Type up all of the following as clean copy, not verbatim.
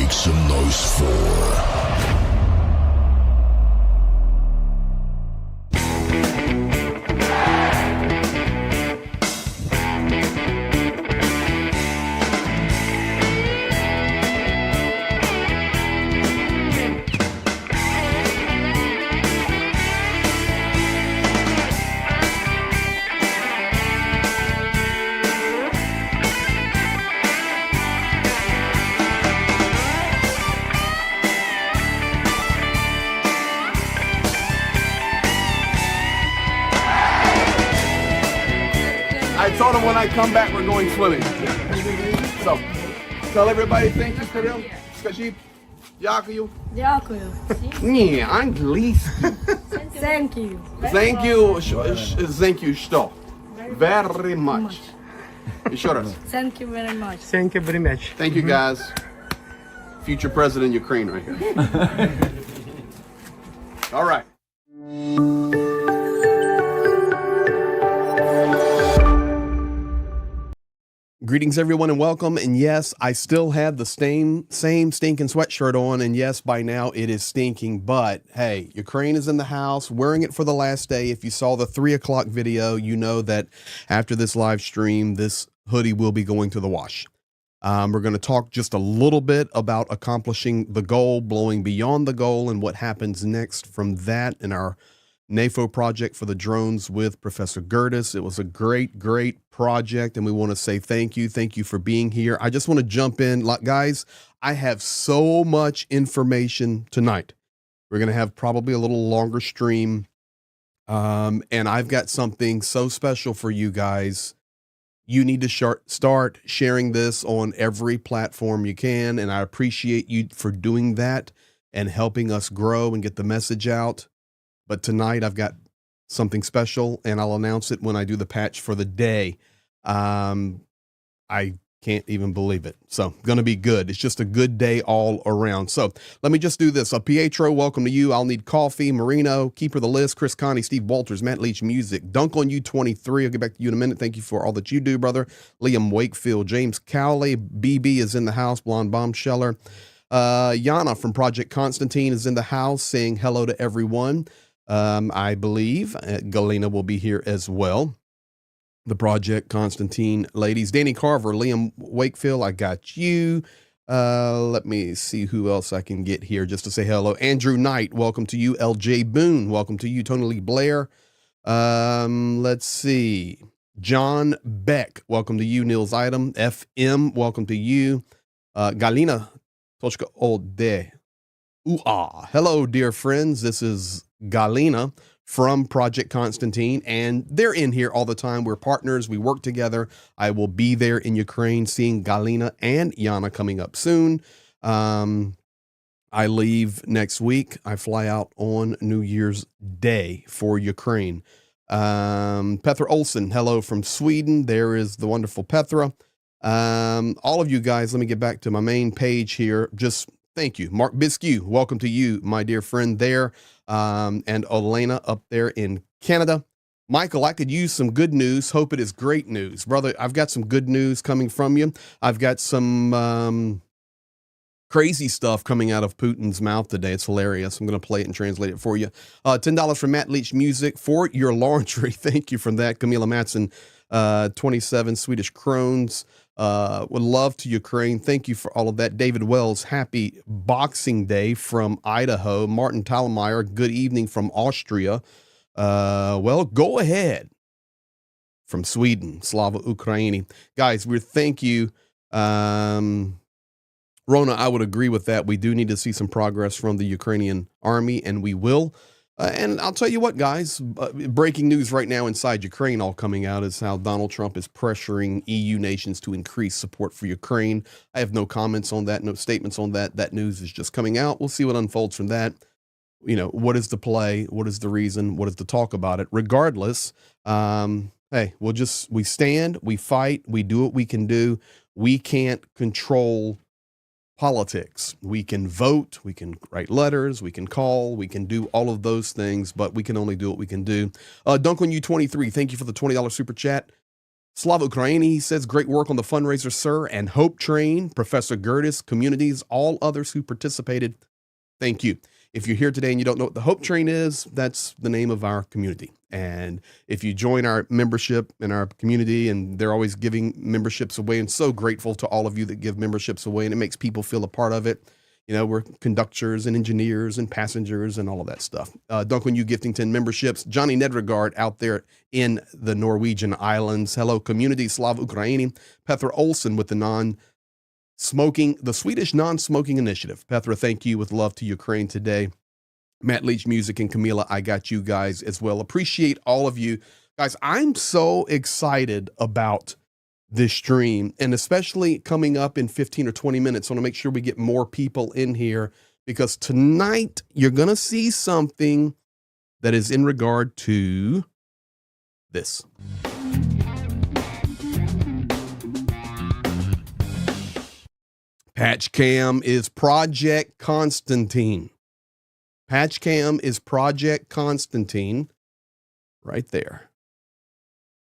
Make some noise for... I told him when I come back, we're going swimming. So, tell everybody thank you for them. Скажи, дякую. Дякую. Не, английский. Thank you. Thank you, thank you, что? Very much. Еще раз. Thank you very much. Thank you very much. Thank you, guys. Future president of Ukraine right here. All right. Greetings, everyone, and welcome. And yes, I still have the same stinking sweatshirt on. And yes, by now it is stinking. But hey, Ukraine is in the house, wearing it for the last day. If you saw the 3 o'clock video, you know that after this live stream, this hoodie will be going to the wash. We're going to talk just a little bit about accomplishing the goal, blowing beyond the goal, and what happens next from that in our NAFO project for the drones with Professor Gertis. It was a great project, and we want to say thank you. Thank you for being here. I just want to jump in. Guys, I have so much information tonight. We're going to have probably a little longer stream, and I've got something so special for you guys. You need to start sharing this on every platform you can, and I appreciate you for doing that and helping us grow and get the message out. But tonight I've got something special, and I'll announce it when I do the patch for the day. I can't even believe it. So going to be good. It's just a good day all around. So let me just do this. Pietro, welcome to you. I'll need coffee. Marino, keeper of the list. Chris Connie, Steve Walters, Matt Leach Music. Dunk on you 23. I'll get back to you in a minute. Thank you for all that you do, brother. Liam Wakefield, James Cowley, BB is in the house. Blonde Bombsheller. Yana from Project Konstantin is in the house saying hello to everyone. I believe Galena will be here as well. The Project Konstantin ladies. Danny Carver, Liam Wakefield, I got you. Let me see who else I can get here just to say hello. Andrew Knight, welcome to you. LJ Boone, welcome to you. Tony Lee Blair. Let's see. John Beck, welcome to you. Nils Item. FM, welcome to you. Galina Toshka Ode. Hello, dear friends. This is Galina from Project Konstantin, and they're in here all the time. We're partners. We work together. I will be there in Ukraine seeing Galina and Yana coming up soon. I leave next week. I fly out on New Year's Day for Ukraine. Petra Olsen, hello from Sweden. There is the wonderful Petra. All of you guys, let me get back to my main page here. Just thank you. Mark Biskew, welcome to you, my dear friend there. And Elena up there in Canada. Michael, I could use some good news. Hope it is great news. Brother, I've got some good news coming from you. I've got some crazy stuff coming out of Putin's mouth today. It's hilarious. I'm going to play it and translate it for you. $10 from Matt Leach Music for your laundry. Thank you for that. Camila Matson, 27 Swedish krones. Would love to Ukraine. Thank you for all of that. David Wells, happy Boxing Day from Idaho. Martin Talmeyer, good evening from Austria. Well, go ahead from Sweden. Slava Ukraini. Guys, we thank you. Rona, I would agree with that. We do need to see some progress from the Ukrainian army, and we will. And I'll tell you what, guys, breaking news right now inside Ukraine all coming out is how Donald Trump is pressuring EU nations to increase support for Ukraine. I have no comments on that, no statements on that. That news is just coming out. We'll see what unfolds from that. You know, what is the play? What is the reason? What is the talk about it? Regardless, hey, we stand, we fight, we do what we can do. We can't control politics. We can vote, we can write letters, we can call, we can do all of those things, but we can only do what we can do. Dunk on you 23, thank you for the $20 super chat. Slava Ukraini, he says, great work on the fundraiser, sir, and Hope Train, Professor Gertis, communities, all others who participated. Thank you. If you're here today and you don't know what the Hope Train is, that's the name of our community. And if you join our membership in our community, and they're always giving memberships away, and so grateful to all of you that give memberships away, and it makes people feel a part of it. You know, we're conductors and engineers and passengers and all of that stuff. Dunk on you gifting 10 memberships. Johnny Nedregard out there in the Norwegian islands. Hello, community. Slav Ukraini. Petra Olsen with the Swedish non-smoking initiative. Petra, thank you with love to Ukraine today. Matt Leach Music and Camila, I got you guys as well. Appreciate all of you. Guys, I'm so excited about this stream, and especially coming up in 15 or 20 minutes. I want to make sure we get more people in here, because tonight you're going to see something that is in regard to this. Patch Cam is Project Konstantin. Patch Cam is Project Konstantin right there.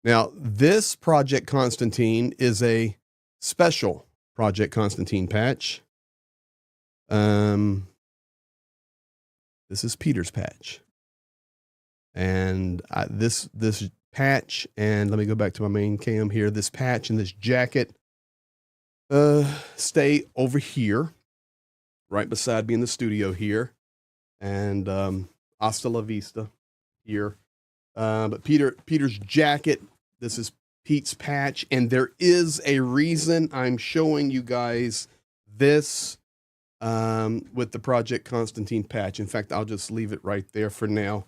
Now, this Project Konstantin is a special Project Konstantin patch. This is Peter's patch. And this patch, and let me go back to my main cam here. This patch and this jacket stay over here, right beside me in the studio here. And hasta la vista here. But Peter's jacket, this is Pete's patch, and there is a reason I'm showing you guys this with the Project Konstantin patch. In fact, I'll just leave it right there for now.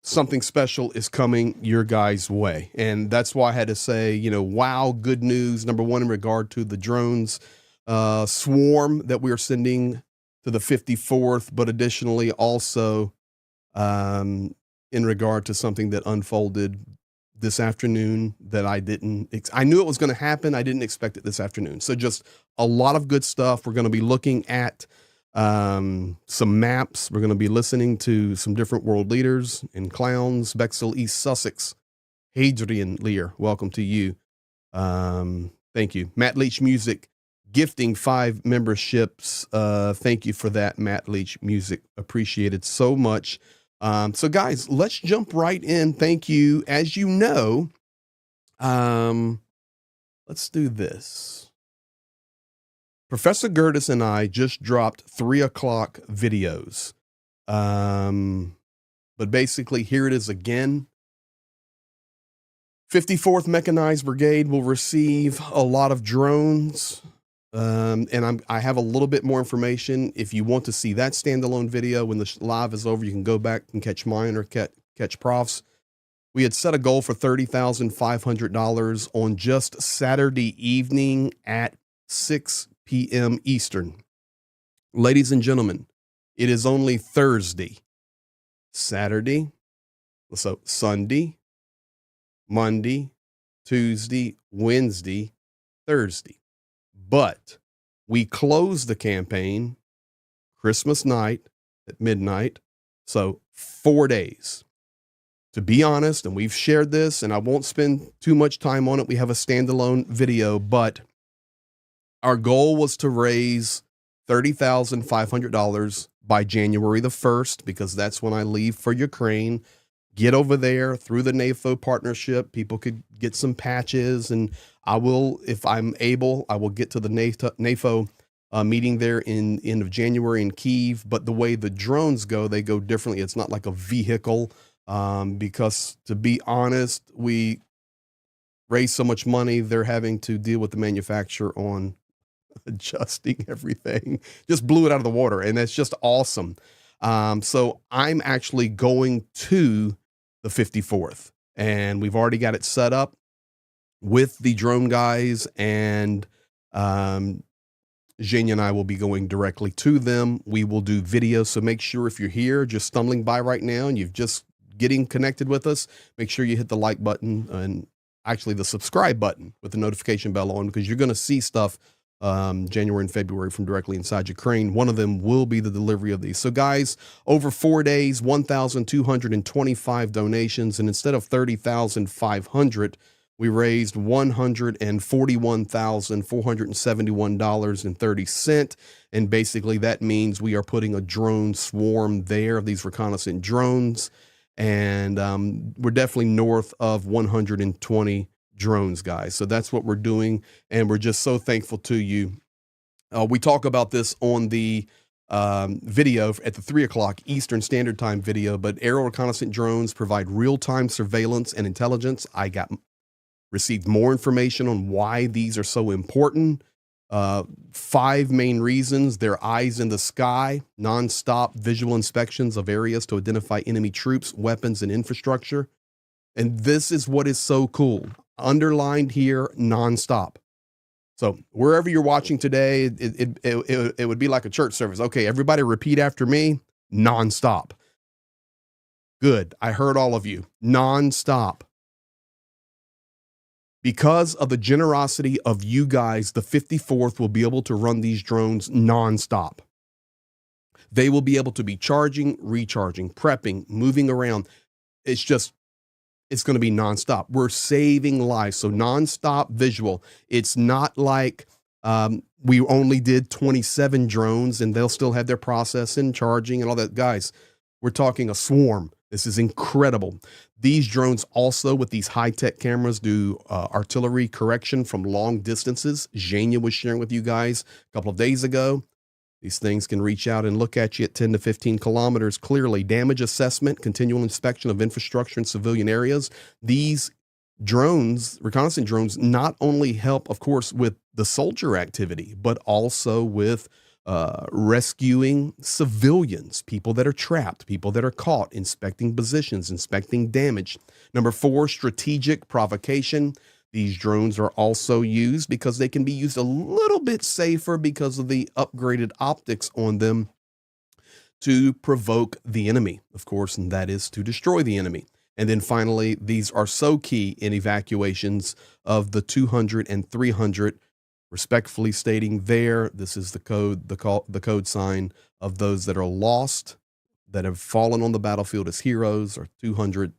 Something special is coming your guys' way, and that's why I had to say, you know, wow, good news. Number one, in regard to the drones swarm that we are sending to the 54th, but additionally also in regard to something that unfolded this afternoon that I knew it was going to happen. I didn't expect it this afternoon. So just a lot of good stuff. We're going to be looking at some maps. We're going to be listening to some different world leaders and clowns. Bexel, East Sussex, Hadrian Lear, welcome to you. Thank you. Matt Leach Music, gifting 5 memberships. Thank you for that, Matt Leach Music. Appreciated so much. So guys, let's jump right in. Thank you. As you know, let's do this. Professor Gertis and I just dropped 3 o'clock videos. But basically here it is again. 54th Mechanized Brigade will receive a lot of drones. And I have a little bit more information. If you want to see that standalone video when the live is over, you can go back and catch mine or catch Prof's. We had set a goal for $30,500 on just Saturday evening at 6 p.m. Eastern. Ladies and gentlemen, it is only Thursday, Saturday, so Sunday, Monday, Tuesday, Wednesday, Thursday. But we closed the campaign Christmas night at midnight. So 4 days. To be honest, and we've shared this, and I won't spend too much time on it. We have a standalone video, but our goal was to raise $30,500 by January the 1st, because that's when I leave for Ukraine. Get over there through the NAFO partnership. People could get some patches, and I will, if I'm able, I will get to the NAFO meeting there in end of January in Kyiv. But the way the drones go, they go differently. It's not like a vehicle, because to be honest, we raise so much money, they're having to deal with the manufacturer on adjusting everything. Just blew it out of the water, and that's just awesome. So I'm actually going to the 54th, and we've already got it set up with the drone guys, and Zhenya and I will be going directly to them. We will do videos, so make sure if you're here, just stumbling by right now, and you've just getting connected with us, make sure you hit the like button and actually the subscribe button with the notification bell on, because you're going to see stuff January and February from directly inside Ukraine. One of them will be the delivery of these. So guys, over 4 days, 1,225 donations, and instead of 30,500, We raised $141,471.30. And basically that means we are putting a drone swarm there of these reconnaissance drones. And we're definitely north of 120 drones, guys. So that's what we're doing. And we're just so thankful to you. We talk about this on the video at the 3 o'clock Eastern Standard Time video, but aerial reconnaissance drones provide real-time surveillance and intelligence. I received more information on why these are so important. 5 main reasons: their eyes in the sky, nonstop visual inspections of areas to identify enemy troops, weapons, and infrastructure. And this is what is so cool. Underlined here, nonstop. So wherever you're watching today, it would be like a church service. Okay, everybody repeat after me, nonstop. Good, I heard all of you, nonstop. Because of the generosity of you guys, the 54th will be able to run these drones nonstop. They will be able to be charging, recharging, prepping, moving around. It's going to be nonstop. We're saving lives. So nonstop visual. It's not like we only did 27 drones and they'll still have their processing, charging, and all that. Guys, we're talking a swarm. This is incredible. These drones also, with these high-tech cameras, do artillery correction from long distances. Zhenya was sharing with you guys a couple of days ago. These things can reach out and look at you at 10 to 15 kilometers clearly. Damage assessment, continual inspection of infrastructure in civilian areas. These drones, reconnaissance drones, not only help, of course, with the soldier activity, but also with rescuing civilians, people that are trapped, people that are caught, inspecting positions, inspecting damage. Number 4, strategic provocation. These drones are also used because they can be used a little bit safer because of the upgraded optics on them to provoke the enemy, of course, and that is to destroy the enemy. And then finally, these are so key in evacuations of the 200 and 300, respectfully stating there, this is the code sign of those that are lost, that have fallen on the battlefield as heroes, are 200s,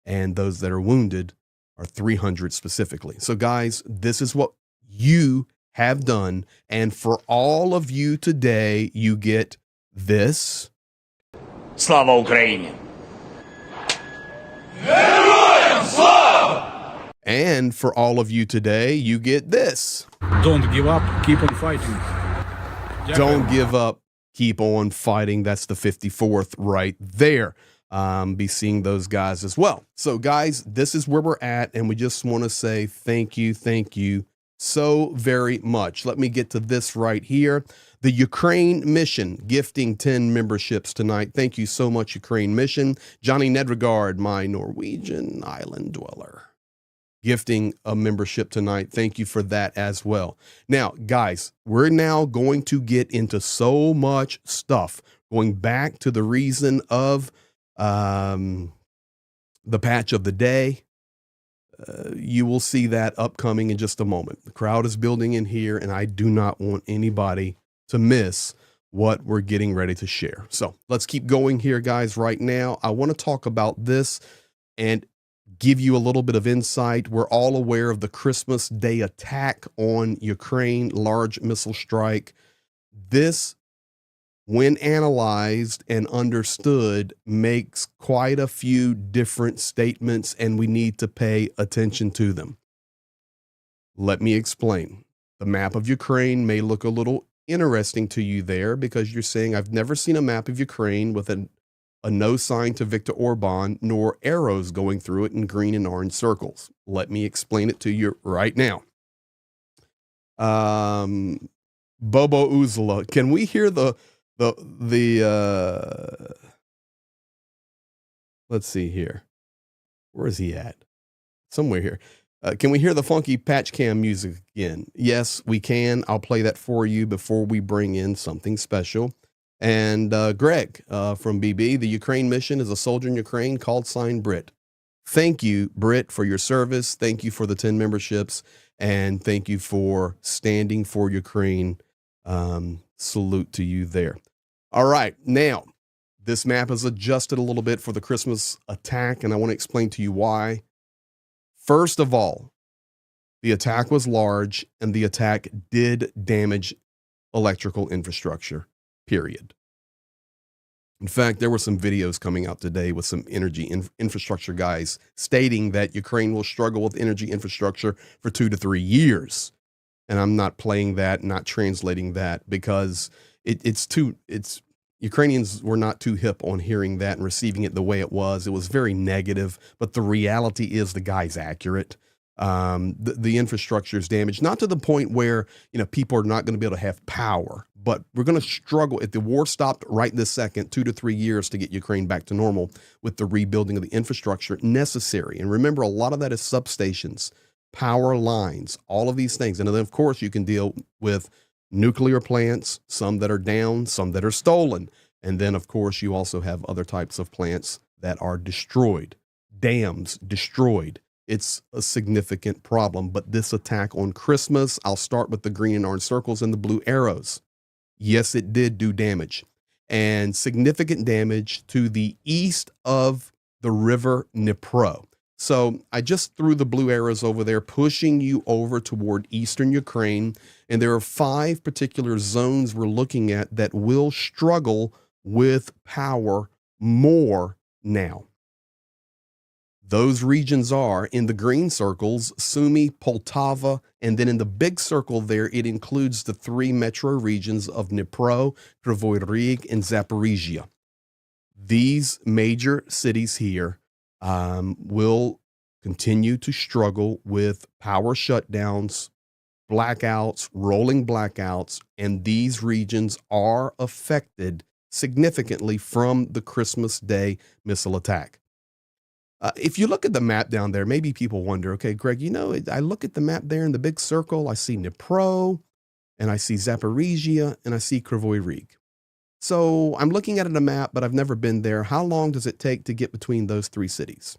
and those that are wounded are 300 specifically. So guys, this is what you have done. And for all of you today, you get this. Slava Ukraini! And for all of you today, you get this. Don't give up, keep on fighting. Don't give up, keep on fighting. That's the 54th right there. Be seeing those guys as well. So guys, this is where we're at, and we just want to say thank you so very much. Let me get to this right here. The Ukraine Mission gifting 10 memberships tonight. Thank you so much, Ukraine Mission. Johnny Nedregard, my Norwegian island dweller, gifting a membership tonight. Thank you for that as well. Now, guys, we're now going to get into so much stuff, going back to the reason of the patch of the day. You will see that upcoming in just a moment. The crowd is building in here, and I do not want anybody to miss what we're getting ready to share. So let's keep going here, guys. Right now, I want to talk about this and give you a little bit of insight. We're all aware of the Christmas Day attack on Ukraine, large missile strike. This, when analyzed and understood, makes quite a few different statements, and we need to pay attention to them. Let me explain. The map of Ukraine may look a little interesting to you there because you're saying, I've never seen a map of Ukraine with a no sign to Viktor Orban, nor arrows going through it in green and orange circles. Let me explain it to you right now. Bobo Uzla, can we hear the let's see here. Where is he at? Somewhere here. Can we hear the funky patch cam music again? Yes, we can. I'll play that for you before we bring in something special. And Greg from BB, the Ukraine mission is a soldier in Ukraine called sign Brit. Thank you, Brit, for your service. Thank you for the 10 memberships. And thank you for standing for Ukraine. Salute to you there. All right. Now, this map is adjusted a little bit for the Christmas attack, and I want to explain to you why. First of all, the attack was large and the attack did damage electrical infrastructure, period. In fact, there were some videos coming out today with some energy infrastructure guys stating that Ukraine will struggle with energy infrastructure for 2 to 3 years. And I'm not playing that, not translating that, because Ukrainians were not too hip on hearing that and receiving it the way it was. It was very negative, but the reality is the guy's accurate. The infrastructure is damaged, not to the point where, people are not going to be able to have power, but we're going to struggle if the war stopped right this second, 2 to 3 years to get Ukraine back to normal with the rebuilding of the infrastructure necessary. And remember, a lot of that is substations, power lines, all of these things. And then, of course, you can deal with nuclear plants, some that are down, some that are stolen. And then, of course, you also have other types of plants that are destroyed, dams destroyed. It's a significant problem. But this attack on Christmas, I'll start with the green and orange circles and the blue arrows. Yes, it did do damage, and significant damage to the east of the river Dnipro. So I just threw the blue arrows over there, pushing you over toward eastern Ukraine. And there are 5 particular zones we're looking at that will struggle with power more now. Those regions are in the green circles, Sumy, Poltava, and then in the big circle there, it includes the 3 metro regions of Dnipro, Kryvyi Rih, and Zaporizhia. These major cities here will continue to struggle with power shutdowns, blackouts, rolling blackouts, and these regions are affected significantly from the Christmas Day missile attack. If you look at the map down there, maybe people wonder, okay, Greg, I look at the map there in the big circle, I see Dnipro, and I see Zaporizhia, and I see Kryvyi Rih. So I'm looking at a map, but I've never been there. How long does it take to get between those 3 cities?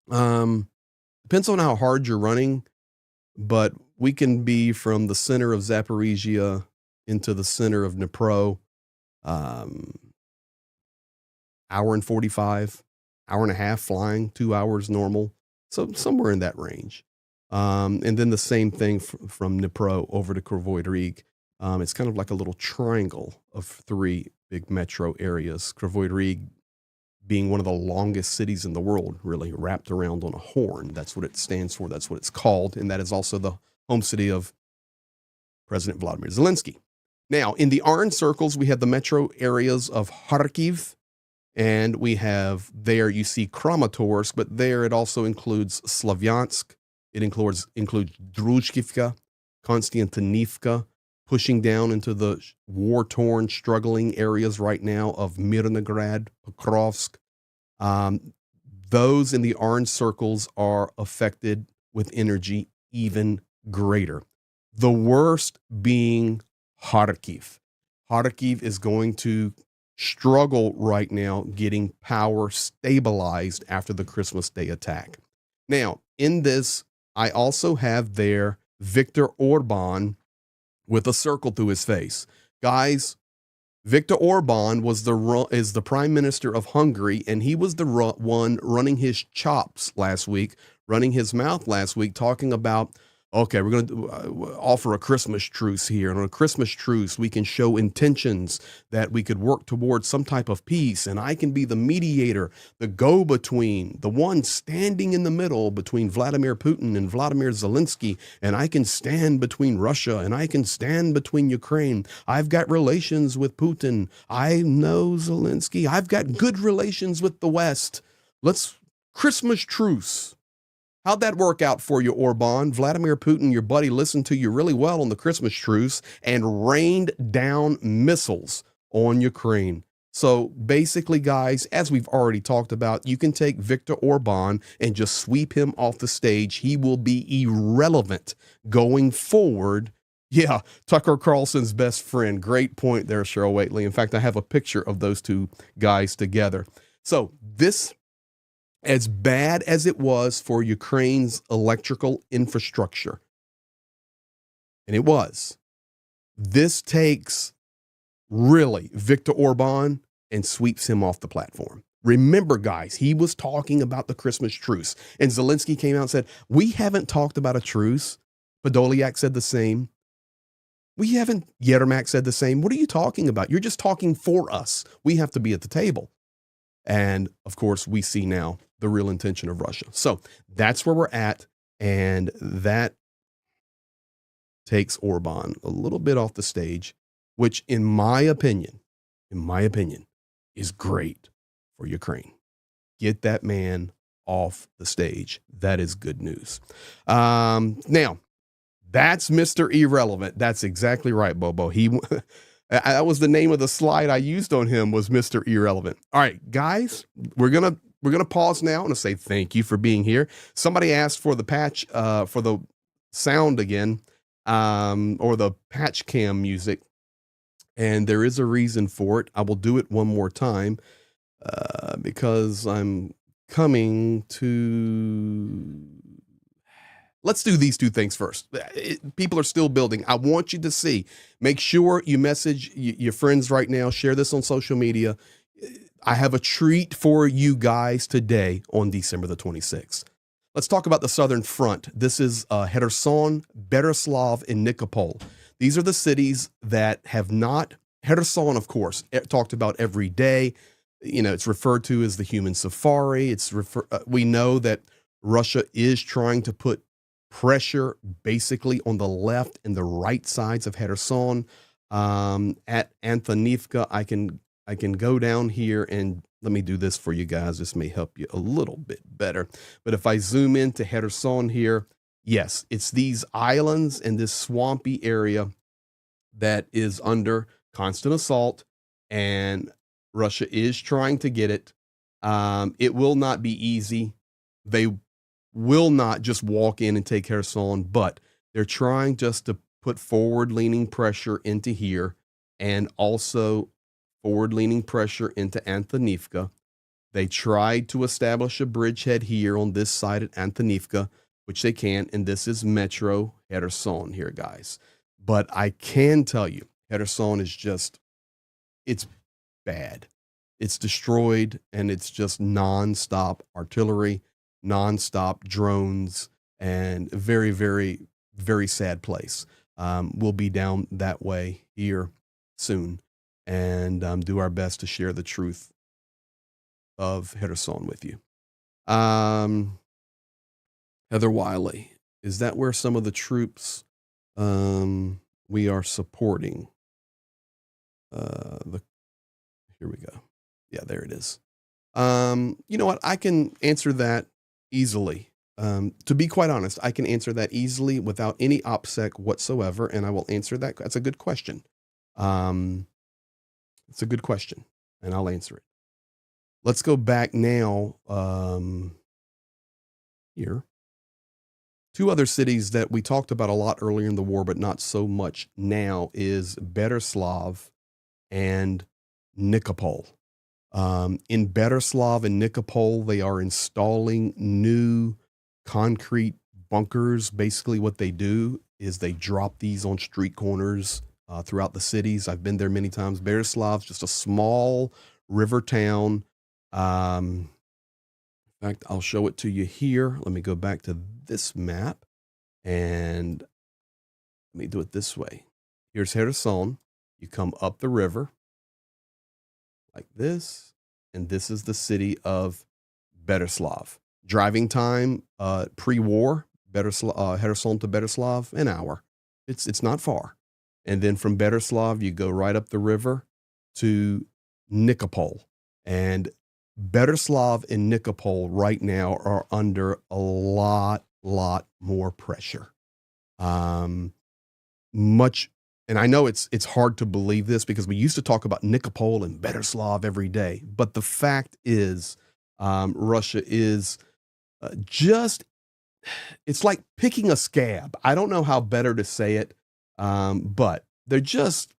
Depends on how hard you're running, but we can be from the center of Zaporizhia into the center of Dnipro, hour and 45, hour and a half flying, 2 hours normal. So somewhere in that range. And then the same thing from Dnipro over to Kryvyi Rih. It's kind of like a little triangle of 3 big metro areas. Kryvyi Rih being one of the longest cities in the world, really wrapped around on a horn. That's what it stands for. That's what it's called. And that is also the home city of President Vladimir Zelensky. Now, in the orange circles, we have the metro areas of Kharkiv, and we have there, you see Kramatorsk, but there it also includes Slavyansk. It includes Druzhkivka, Konstantinivka, pushing down into the war-torn, struggling areas right now of Mirnograd, Pokrovsk. Those in the orange circles are affected with energy even greater. The worst being Kharkiv. Kharkiv is going to struggle right now getting power stabilized after the Christmas Day attack. Now, in this, I also have there Viktor Orban with a circle through his face. Guys, Viktor Orban is the prime minister of Hungary, and he was the one running his chops last week, running his mouth last week, talking about, okay, we're going to offer a Christmas truce here. And on a Christmas truce, we can show intentions that we could work towards some type of peace. And I can be the mediator, the go-between, the one standing in the middle between Vladimir Putin and Vladimir Zelensky. And I can stand between Russia and I can stand between Ukraine. I've got relations with Putin. I know Zelensky. I've got good relations with the West. Let's Christmas truce. How'd that work out for you, Orban? Vladimir Putin, your buddy, listened to you really well on the Christmas truce and rained down missiles on Ukraine. So basically, guys, as we've already talked about, you can take Viktor Orban and just sweep him off the stage. He will be irrelevant going forward. Yeah, Tucker Carlson's best friend. Great point there, Cheryl Waitley. In fact, I have a picture of those 2 guys together. So this, as bad as it was for Ukraine's electrical infrastructure, and it was, this takes really Viktor Orban and sweeps him off the platform. Remember, guys, he was talking about the Christmas truce. And Zelensky came out and said, we haven't talked about a truce. Podolyak said the same. We haven't, Yermak said the same. What are you talking about? You're just talking for us. We have to be at the table. And of course, we see now the real intention of Russia. So that's where we're at. And that takes Orban a little bit off the stage, which in my opinion, is great for Ukraine. Get that man off the stage. That is good news. Now, that's Mr. Irrelevant. That's exactly right, Bobo. That was the name of the slide I used on him, was Mr. Irrelevant. All right, guys, we're gonna pause now and say thank you for being here. Somebody asked for the patch for the sound again, or the patch cam music, and there is a reason for it. I will do it one more time because I'm coming to. Let's do these two things first. People are still building. I want you to see. Make sure you message your friends right now. Share this on social media. I have a treat for you guys today on December the 26th. Let's talk about the Southern Front. This is Kherson, Berislav, and Nikopol. These are the cities that have not. Kherson, of course, talked about every day. You know, it's referred to as the human safari. We know that Russia is trying to put pressure basically on the left and the right sides of Kherson. At Antonivka, I can go down here and let me do this for you guys. This may help you a little bit better. But if I zoom into Kherson here, yes, it's these islands and this swampy area that is under constant assault, and Russia is trying to get it. It will not be easy. They will not just walk in and take Kherson, but they're trying just to put forward-leaning pressure into here and also forward-leaning pressure into Antonivka. They tried to establish a bridgehead here on this side at Antonivka, which they can, and this is Metro Kherson here, guys. But I can tell you, Kherson is just, it's bad. It's destroyed, and it's just nonstop artillery, nonstop drones, and very, very, very sad place. We'll be down that way here soon, and do our best to share the truth of Kherson with you. Heather Wiley, is that where some of the troops we are supporting? Here we go. Yeah, there it is. You know what? I can answer that easily. To be quite honest, I can answer that easily without any OPSEC whatsoever, and I will answer that. That's a good question. It's a good question, and I'll answer it. Let's go back now here. Two other cities that we talked about a lot earlier in the war, but not so much now, is Berislav and Nikopol. In Berislav and Nikopol, they are installing new concrete bunkers. Basically, what they do is they drop these on street corners throughout the cities. I've been there many times. Berislav's just a small river town. In fact, I'll show it to you here. Let me go back to this map, and let me do it this way. Here's Kherson. You come up the river like this, and this is the city of Berislav. Driving time pre-war, Kherson to Berislav, an hour. It's not far. And then from Berislav, you go right up the river to Nikopol. And Berislav and Nikopol right now are under a lot more pressure. And I know it's hard to believe this because we used to talk about Nikopol and Berislav every day. But the fact is, Russia is it's like picking a scab. I don't know how better to say it, but they're just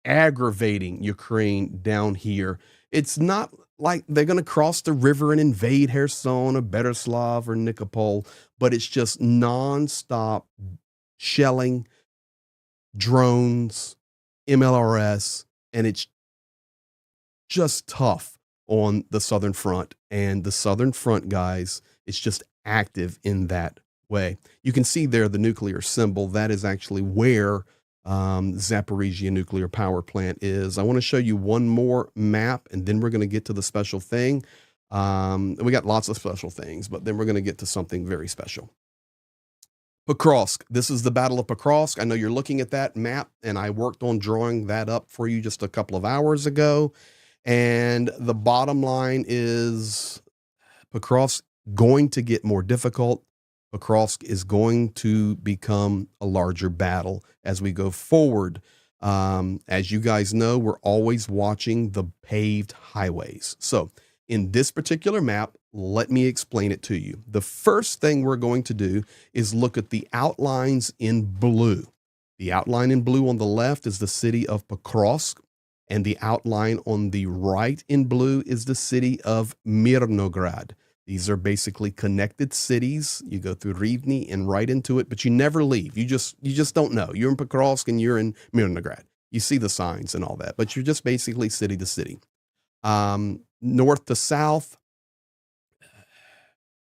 aggravating Ukraine down here. It's not like they're going to cross the river and invade Kherson or Berislav or Nikopol, but it's just nonstop shelling, drones, MLRS, and it's just tough on the Southern Front. And the Southern Front, guys, it's just active in that way. You can see there the nuclear symbol. That is actually where Zaporizhia nuclear power plant is. I want to show you one more map, and then we're going to get to the special thing. We got lots of special things, but then we're going to get to something very special. Pokrovsk. This is the Battle of Pokrovsk. I know you're looking at that map, and I worked on drawing that up for you just a couple of hours ago. And the bottom line is Pokrovsk going to get more difficult. Pokrovsk is going to become a larger battle as we go forward. As you guys know, we're always watching the paved highways. So in this particular map, let me explain it to you. The first thing we're going to do is look at the outlines in blue. The outline in blue on the left is the city of Pokrovsk, and the outline on the right in blue is the city of Mirnograd. These are basically connected cities. You go through Rivne and right into it, but you never leave. You just don't know. You're in Pokrovsk and you're in Mirnograd. You see the signs and all that, but you're just basically city to city. North to south,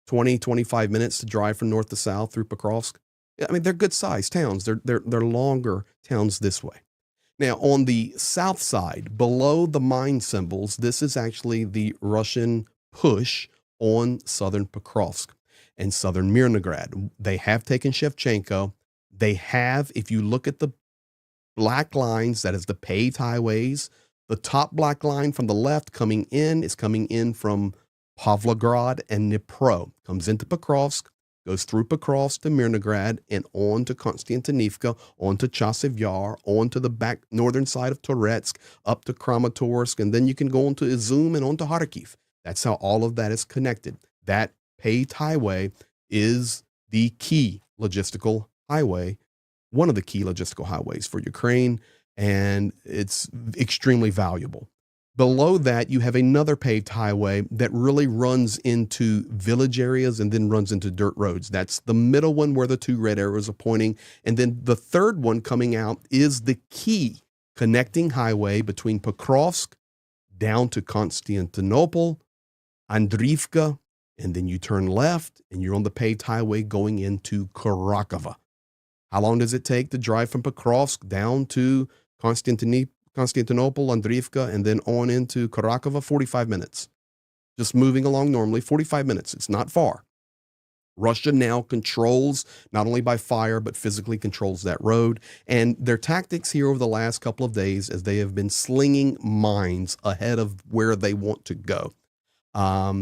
20, 25 minutes to drive from north to south through Pokrovsk. I mean, they're good sized towns. They're longer towns this way. Now, on the south side, below the mine symbols, this is actually the Russian push on southern Pokrovsk and southern Mirnograd. They have taken Shevchenko. They have, if you look at the black lines, that is the paved highways, the top black line from the left coming in is coming in from Pavlograd and Dnipro, comes into Pokrovsk, goes through Pokrovsk to Mirnograd and on to Konstantinivka, on to Chasiv Yar, on to the back northern side of Toretsk, up to Kramatorsk, and then you can go on to Izum and on to Kharkiv. That's how all of that is connected. That paved highway is the key logistical highway, one of the key logistical highways for Ukraine, and it's extremely valuable. Below that, you have another paved highway that really runs into village areas and then runs into dirt roads. That's the middle one where the two red arrows are pointing. And then the third one coming out is the key connecting highway between Pokrovsk down to Constantinople, Andriivka, and then you turn left and you're on the paved highway going into Karakova. How long does it take to drive from Pokrovsk down to Constantinople, Andriivka, and then on into Karakova? 45 minutes. Just moving along normally, 45 minutes. It's not far. Russia now controls, not only by fire, but physically controls that road. And their tactics here over the last couple of days, as they have been slinging mines ahead of where they want to go.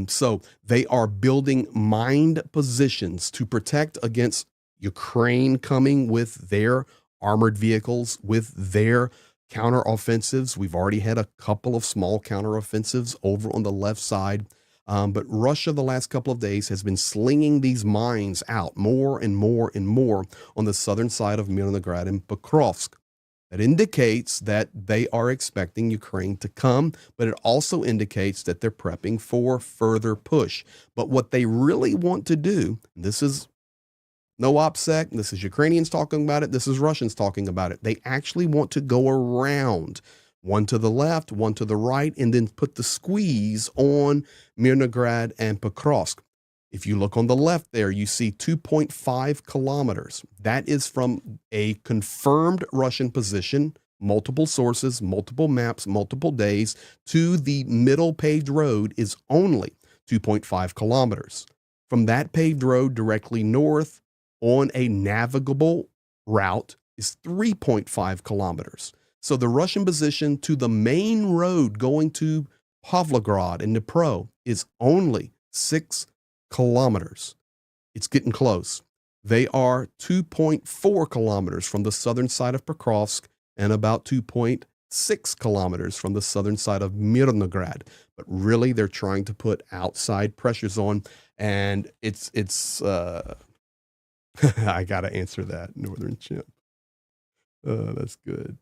So they are building mined positions to protect against Ukraine coming with their armored vehicles, with their counteroffensives. We've already had a couple of small counteroffensives over on the left side. But Russia, the last couple of days, has been slinging these mines out more and more and more on the southern side of Mirnograd and Pokrovsk. That indicates that they are expecting Ukraine to come, but it also indicates that they're prepping for further push. But what they really want to do, this is no OPSEC, this is Ukrainians talking about it, this is Russians talking about it. They actually want to go around, one to the left, one to the right, and then put the squeeze on Mirnograd and Pokrovsk. If you look on the left there, you see 2.5 kilometers. That is from a confirmed Russian position, multiple sources, multiple maps, multiple days, to the middle paved road is only 2.5 kilometers. From that paved road directly north on a navigable route is 3.5 kilometers. So the Russian position to the main road going to Pavlograd and Dnipro is only 6 kilometers. It's getting close. They are 2.4 kilometers from the southern side of Pokrovsk and about 2.6 kilometers from the southern side of Mirnograd. But really, they're trying to put outside pressures on, and it's I got to answer that, Northern Chimp. That's good.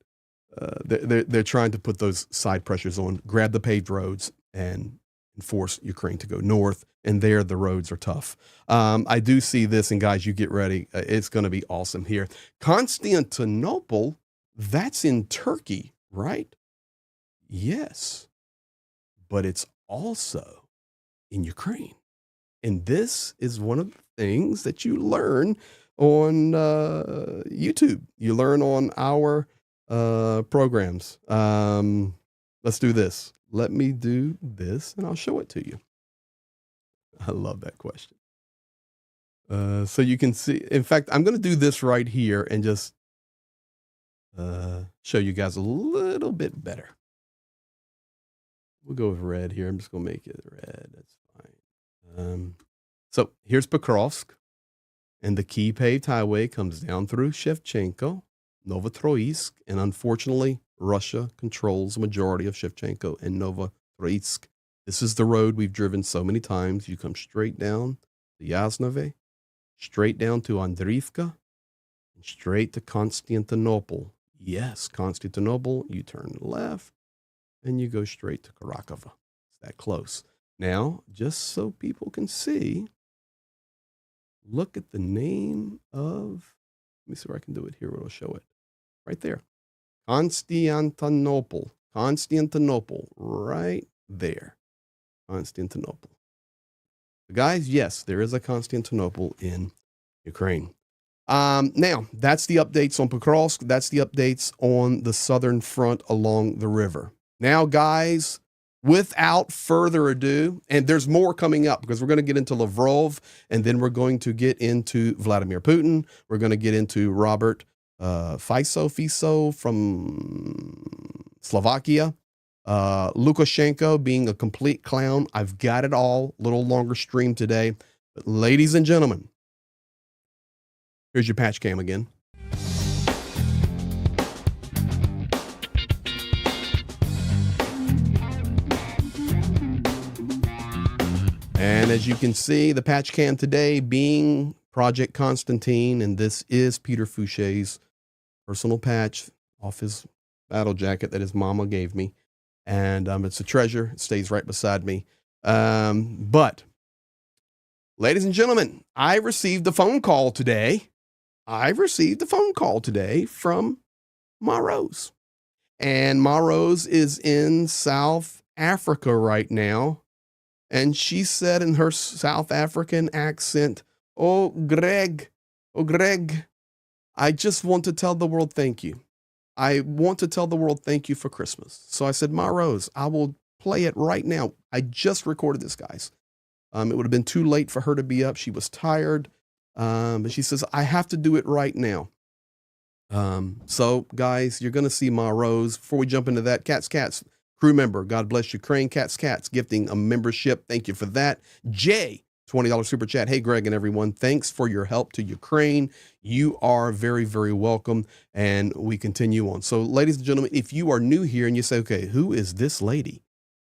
They're trying to put those side pressures on, grab the paved roads, and force Ukraine to go north. And there, the roads are tough. I do see this, and guys, you get ready. It's going to be awesome here. Constantinople, that's in Turkey, right? Yes. But it's also in Ukraine. And this is one of the things that you learn on YouTube. You learn on our programs. Let's do this. Let me do this and I'll show it to you. I love that question. So you can see, in fact, I'm going to do this right here and just show you guys a little bit better. We'll go with red here. I'm just going to make it red. That's fine. So here's Pokrovsk, and the key paved highway comes down through Shevchenko, Novotroitsk, and unfortunately, Russia controls the majority of Shevchenko and Novotroitsk. This is the road we've driven so many times. You come straight down to Yasnove, straight down to Andriivka, and straight to Konstantinopol. Yes, Constantinople, you turn left, and you go straight to Karakova. It's that close. Now, just so people can see, look at the name of, let me see where I can do it here. It'll show it right there. Constantinople, right there. Constantinople. Guys, yes, there is a Constantinople in Ukraine. Now, that's the updates on Pokrovsk. That's the updates on the southern front along the river. Now, guys, without further ado, and there's more coming up because we're going to get into Lavrov, and then we're going to get into Vladimir Putin. We're going to get into Robert Fico from Slovakia. Lukashenko being a complete clown. I've got it all. A little longer stream today. But ladies and gentlemen, here's your patch cam again. And as you can see, the patch cam today being Project Konstantin, and this is Peter Fouche's personal patch off his battle jacket that his mama gave me. And it's a treasure. It stays right beside me. But, ladies and gentlemen, I received a phone call today. From Ma Rose. And Ma Rose is in South Africa right now. And she said in her South African accent, oh, Greg, I just want to tell the world thank you. I want to tell the world thank you for Christmas. So I said, Ma Rose, I will play it right now. I just recorded this, guys. It would have been too late for her to be up. She was tired. But she says, I have to do it right now. So, guys, you're going to see Ma Rose. Before we jump into that, Cats, crew member, God bless Ukraine. Cats, gifting a membership. Thank you for that. Jay, $20 super chat. Hey, Greg and everyone, thanks for your help to Ukraine. You are very, very welcome. And we continue on. So, ladies and gentlemen, if you are new here and you say, okay, who is this lady?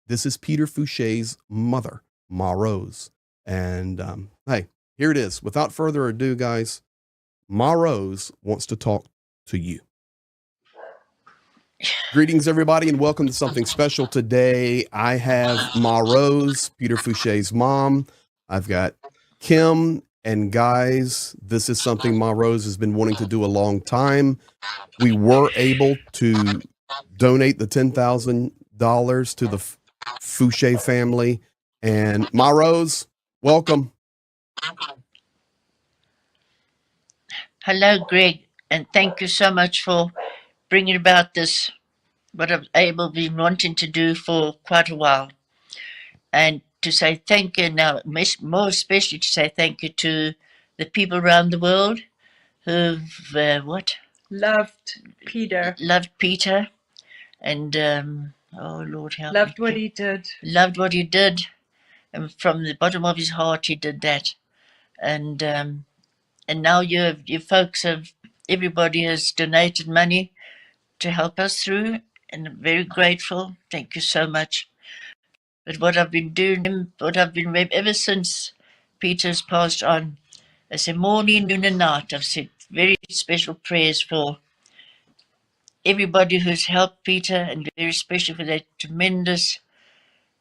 This is Peter Fouche's mother, Ma Rose. And hey, here it is. Without further ado, guys, Ma Rose wants to talk to you. Greetings, everybody, and welcome to something special today. I have Ma Rose, Peter Fouche's mom. I've got Kim, and guys, this is something Ma Rose has been wanting to do a long time. We were able to donate the $10,000 to the Fouche family. And Ma Rose, welcome. Hello, Greg, and thank you so much for bringing about this, what I've been wanting to do for quite a while. And to say thank you now, more especially to say thank you to the people around the world who've, Loved Peter. Loved Peter. And, oh, Lord help me. Loved what he did. Loved what he did. And from the bottom of his heart, he did that. And now you folks everybody has donated money to help us through, and I'm very grateful. Thank you so much. But what I've been doing, ever since Peter's passed on, I say morning, noon and night, I've said very special prayers for everybody who's helped Peter, and very special for that tremendous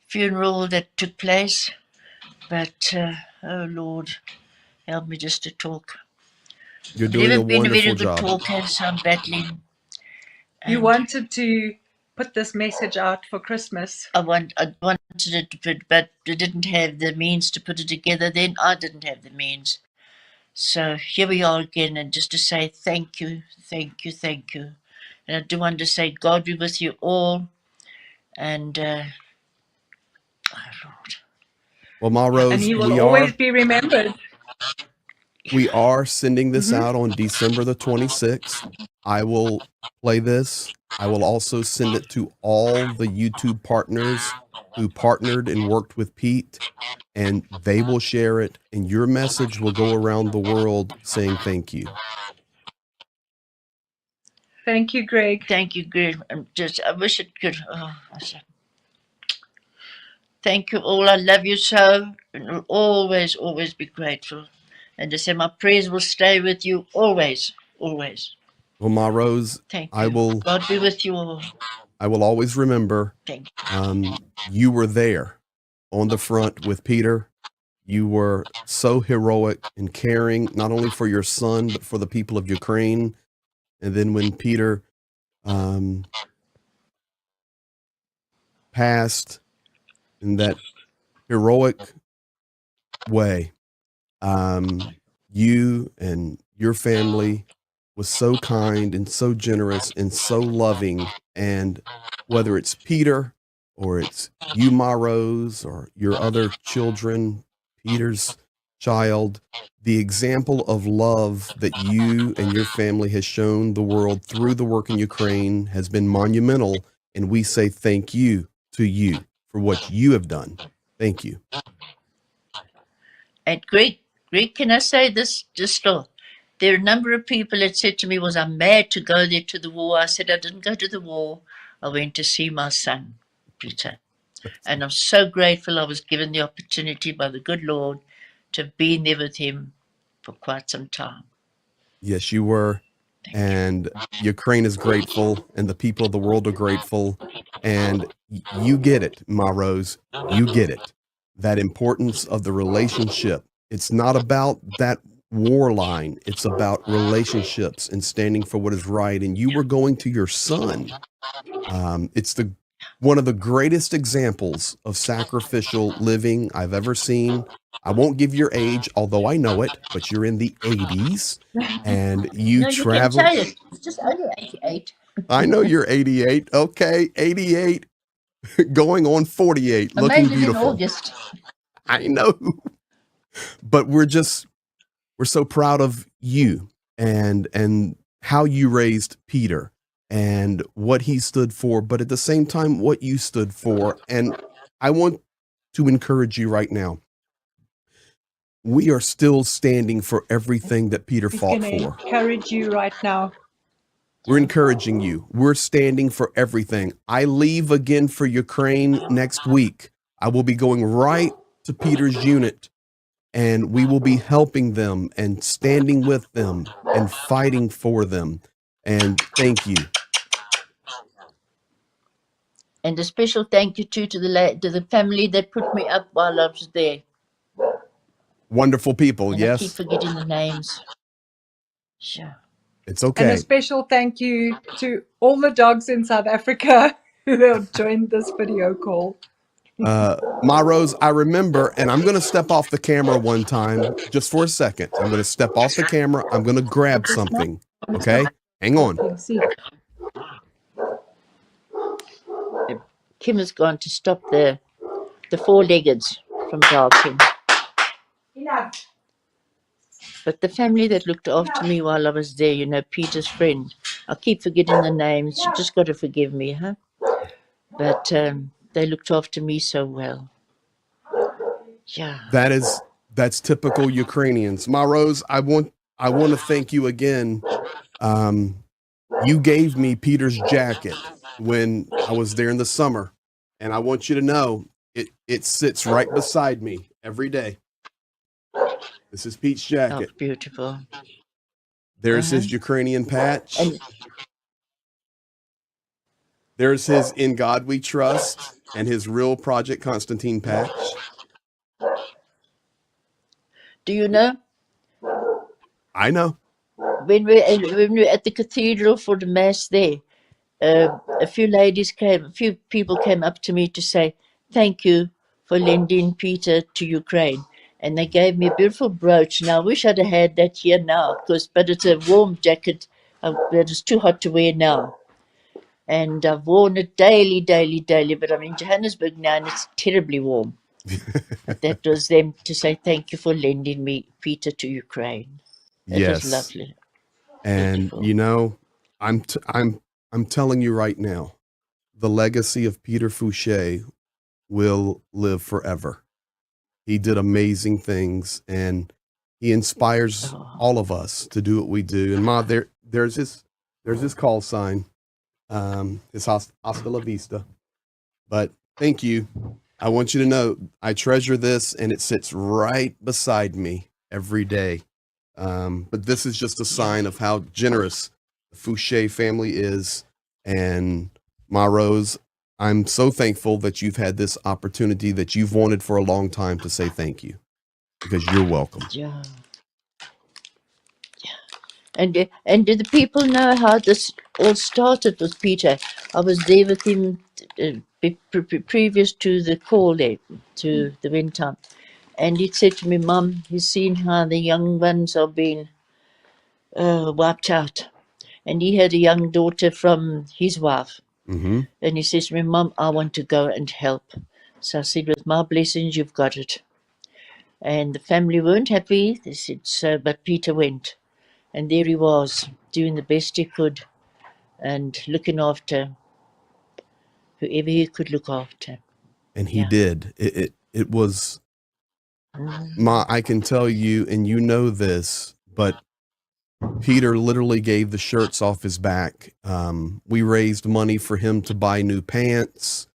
funeral that took place. But, oh Lord, help me just to talk. You're doing a wonderful job. I've never been a very good talker, so I'm battling. You wanted to put this message out for Christmas. I wanted it to put, but they didn't have the means to put it together then. I didn't have the means. So here we are again, and just to say thank you, thank you, thank you. And I do want to say God be with you all. And, oh Lord. Well, Ma And Rose, he will always be remembered. we are sending this out on December the 26th. I will play this. I will also send it to all the YouTube partners who partnered and worked with Pete, and they will share it, and your message will go around the world saying thank you. Thank you, Greg. Thank you, Greg. I wish it could. Oh, thank you all. I love you so, and will always, always be grateful. And to say my prayers will stay with you always, always. Well, Ma Rose, Thank you. I will. God be with you all. I will always remember. Thank you. You were there on the front with Peter. You were so heroic and caring, not only for your son, but for the people of Ukraine. And then when Peter passed in that heroic way, you and your family was so kind and so generous and so loving. And whether it's Peter or it's you, Ma Rose, or your other children, Peter's child, the example of love that you and your family has shown the world through the work in Ukraine has been monumental. And we say thank you to you for what you have done. Thank you. And Greg, can I say this just still? There are a number of people that said to me, was I mad to go there to the war? I said, I didn't go to the war. I went to see my son, Peter. And I'm so grateful I was given the opportunity by the good Lord to have been there with him for quite some time. Yes, you were. And Ukraine is grateful, and the people of the world are grateful. And you get it, Ma Rose. You get it. That importance of the relationship. It's not about that war line. It's about relationships and standing for what is right. And you were going to your son. It's one of the greatest examples of sacrificial living I've ever seen. I won't give your age, although I know it, but you're in the 80s and you travel. You can say it. It's just only 88. I know you're 88. Okay, 88, going on 48, I looking made it in beautiful. August. I know. But we're so proud of you and how you raised Peter and what he stood for, but at the same time, what you stood for. And I want to encourage you right now. We are still standing for everything that Peter fought for. Encourage you right now. We're encouraging you. We're standing for everything. I leave again for Ukraine next week. I will be going right to Peter's unit, and we will be helping them and standing with them and fighting for them. And thank you. And a special thank you too to the family that put me up while I was there. Wonderful people, And yes. I keep forgetting the names. Sure. It's okay. And a special thank you to all the dogs in South Africa who have joined this video call. Ma Rose, I remember, and I'm going to step off the camera one time, just for a second. I'm going to step off the camera. I'm going to grab something. Okay? Hang on. Kim has gone to stop the four-leggeds from barking. Enough. But the family that looked after me while I was there, you know, Peter's friend, I keep forgetting the names. You just got to forgive me, huh? But they looked after me so well. Yeah. That's typical Ukrainians. Ma Rose, I want to thank you again. You gave me Peter's jacket when I was there in the summer, and I want you to know it sits right beside me every day. This is Pete's jacket. Oh, beautiful. There's his Ukrainian patch. And there's his In God We Trust and his Real Project Konstantin patch. do you know, I know. when we were at the cathedral for the mass there, a few people came up to me to say, thank you for lending Peter to Ukraine. And they gave me a beautiful brooch. Now, I wish I'd have had that here now, but it's a warm jacket that is too hot to wear now. And I've worn it daily, daily, daily. But I'm in Johannesburg now, and it's terribly warm. But that was them to say thank you for lending me Peter to Ukraine. It was Yes. lovely. And Beautiful. you know, I'm telling you right now, the legacy of Peter Fouche will live forever. He did amazing things, and he inspires Oh, all of us to do what we do. And Ma, there's his call sign, his hasta la vista. But thank you. I want you to know I treasure this, and it sits right beside me every day. But this is just a sign of how generous the Fouche family is. And Ma Rose, I'm so thankful that you've had this opportunity that you've wanted for a long time to say thank you, because you're welcome. yeah. And do the people know how this all started with Peter? I was there with him previous to the call there, to the wind time. And he said to me, Mum, he's seen how the young ones are being wiped out. And he had a young daughter from his wife. Mm-hmm. And he says to me, Mum, I want to go and help. So I said, with my blessings, you've got it. And the family weren't happy. They said, so, but Peter went. And there he was, doing the best he could and looking after whoever he could look after. And he Yeah. did. It was, Ma, I can tell you, and you know this, but Peter literally gave the shirts off his back. We raised money for him to buy new pants,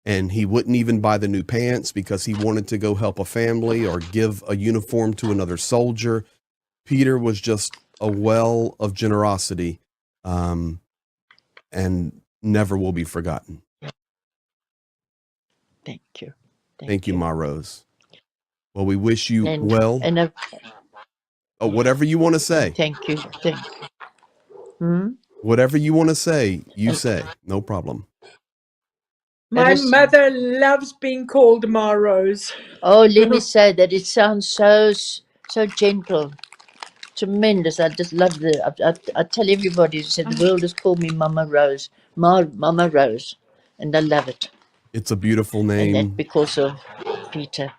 and he wouldn't even buy the new pants because he wanted to go help a family or give a uniform to another soldier. Peter was just a well of generosity, and never will be forgotten. Thank you. Thank you, Ma Rose. Well, we wish you well. And Whatever you want to say. thank you. Whatever you want to say, you say. No problem. My is- mother loves being called Ma Rose. Oh, let me say that it sounds so gentle, tremendous. I just love I tell everybody, said the world has called me Mama Rose, Mama Rose, and I love it. It's a beautiful And name. that because of Peter.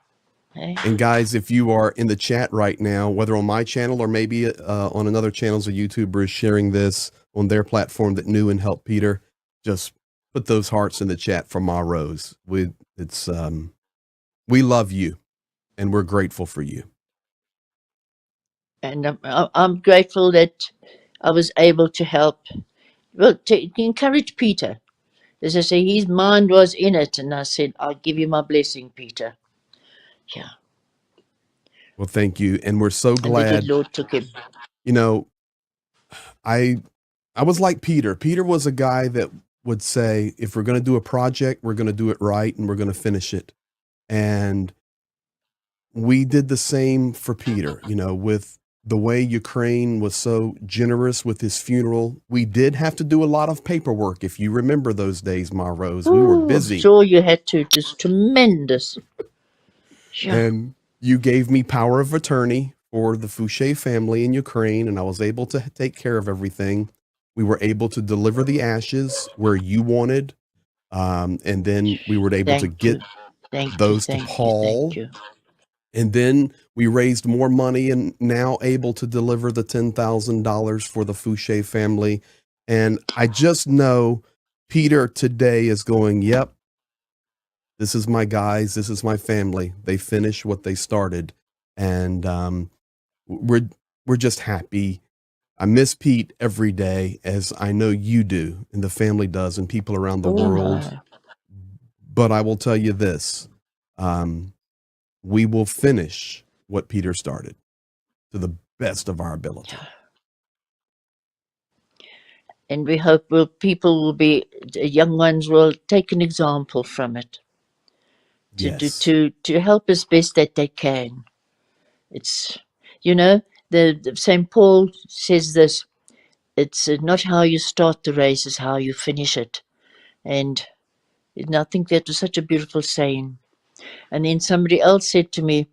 Eh? And guys, if you are in the chat right now, whether on my channel or maybe on another channels, a YouTuber is sharing this on their platform that knew and helped Peter, just put those hearts in the chat for Ma Rose. We love you, and we're grateful for you. And I'm grateful that I was able to help. Well, to encourage Peter. As I say, his mind was in it, and I said, I'll give you my blessing, Peter. Yeah. Well, thank you, and we're so And the glad. good Lord took him. You know, I was like Peter. Peter was a guy that would say, if we're going to do a project, we're going to do it right, and we're going to finish it. And we did the same for Peter, you know, with the way Ukraine was so generous with his funeral. We did have to do a lot of paperwork. If you remember those days, Ma Rose, we were busy. I'm sure you had to. Just tremendous. Yeah. And you gave me power of attorney for the Fouche family in Ukraine, and I was able to take care of everything. We were able to deliver the ashes where you wanted, and then we were able to get those to Paul. Thank you. And then we raised more money and now able to deliver the $10,000 for the Fouche family. And I just know Peter today is going, yep, this is my guys. This is my family. They finished what they started. And we're just happy. I miss Pete every day, as I know you do and the family does and people around the world. My. But I will tell you this. We will finish what Peter started to the best of our ability. And we hope people will be, the young ones will take an example from it. To help as best that they can. It's, you know, the St. Paul says this, it's not how you start the race, it's how you finish it. And And I think that was such a beautiful saying. And then somebody else said to me,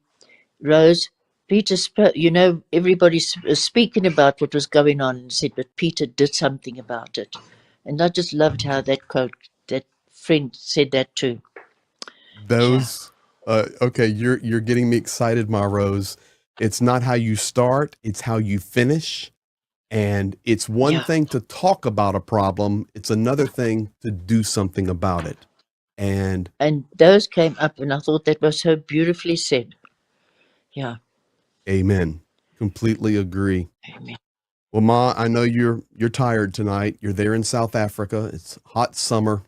Rose, Peter spoke, everybody's speaking about what was going on, and said, but Peter did something about it. And I just loved how that quote, that friend said that too. Those, okay, you're getting me excited, my Rose. It's not how you start, it's how you finish. And it's one thing to talk about a problem, it's another thing to do something about it. And those came up, and I thought that was so beautifully said. Yeah. amen. Completely agree. Amen. Well, Ma, I know you're tired tonight. You're there in South Africa. It's hot summer.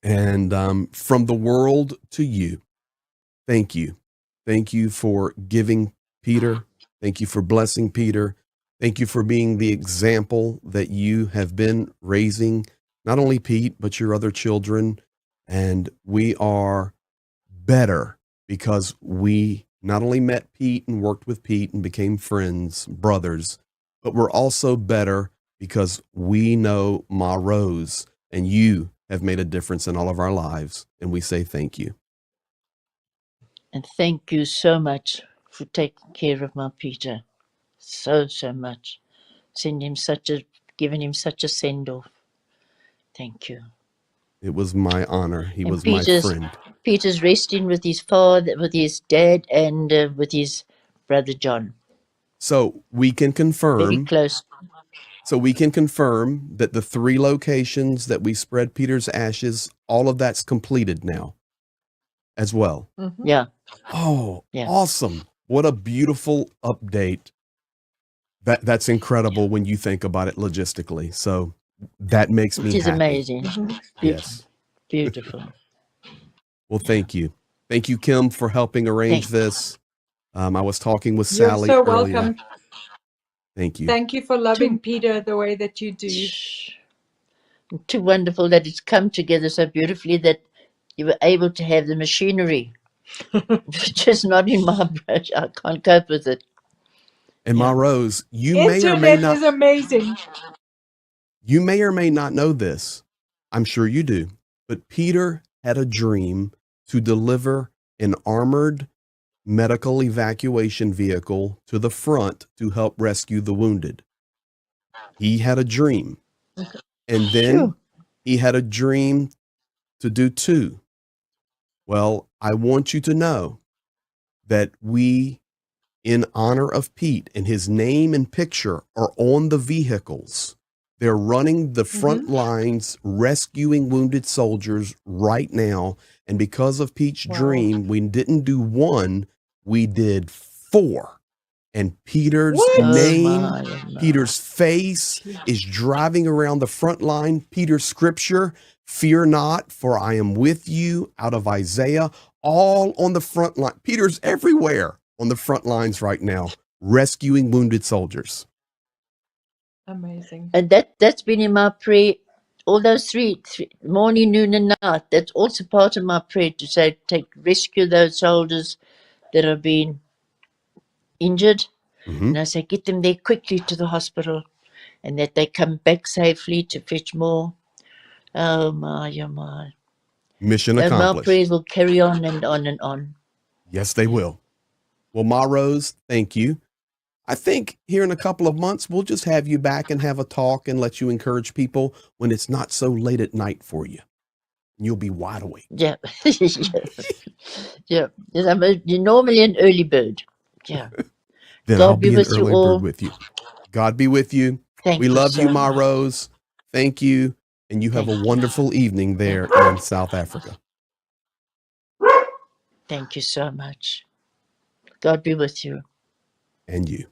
And from the world to you, thank you. Thank you for giving Peter. Thank you for blessing Peter. Thank you for being the example that you have been raising, not only Pete, but your other children. And we are better because we not only met Pete and worked with Pete and became friends, brothers, but we're also better because we know Ma Rose, and you have made a difference in all of our lives. And we say thank you. And thank you so much for taking care of my Peter. So much. Giving him such a send-off. Thank you. It was my honor. He And was my friend. Peter's resting with his father, with his dad, and with his brother John. So we can confirm. Very close. So we can confirm that the 3 locations that we spread Peter's ashes, all of that's completed now as well. Mhm. Yeah. Oh, Yeah. awesome. What a beautiful update. That's incredible when you think about it logistically. So that makes me It is happy. amazing. Yes. Beautiful. Well, thank you. Thank you, Kim, for helping arrange this. I was talking with You're Sally so earlier. welcome. Thank you. Thank you for loving Peter the way that you do. Too wonderful that it's come together so beautifully that you were able to have the machinery, which is not in my brush. I can't cope with it. And Ma Rose, Internet is amazing. You may or may not know this. I'm sure you do. But Peter had a dream to deliver an armored medical evacuation vehicle to the front to help rescue the wounded. He had a dream. And then he had a dream to do 2. Well, I want you to know that we, in honor of Pete, and his name and picture are on the vehicles. They're running the front lines, rescuing wounded soldiers right now. And because of Pete's dream, we didn't do 1, we did 4. And Peter's name, Peter's face is driving around the front line. Peter's scripture, fear not, for I am with you, out of Isaiah, all on the front line. Peter's everywhere on the front lines right now, rescuing wounded soldiers. Amazing. And that's been in my prayer all those three morning, noon, and night. That's also part of my prayer to say, rescue those soldiers that have been injured. And I say, get them there quickly to the hospital, and that they come back safely to fetch more. Oh my, oh my. Mission And my accomplished. prayers will carry on and on and on. Yes, they will. Well, Ma Rose, thank you. I think here in a couple of months, we'll just have you back and have a talk and let you encourage people when it's not so late at night for you. You'll be wide awake. Yeah. Yeah. Yes, you're normally an early bird. Yeah. Then God I'll be an with you early all. bird with you. God be with you. Thank We you love so you, Ma much. Rose. Thank you. And you have Thank a you. wonderful evening there in South Africa. Thank you so much. God be with you. And you.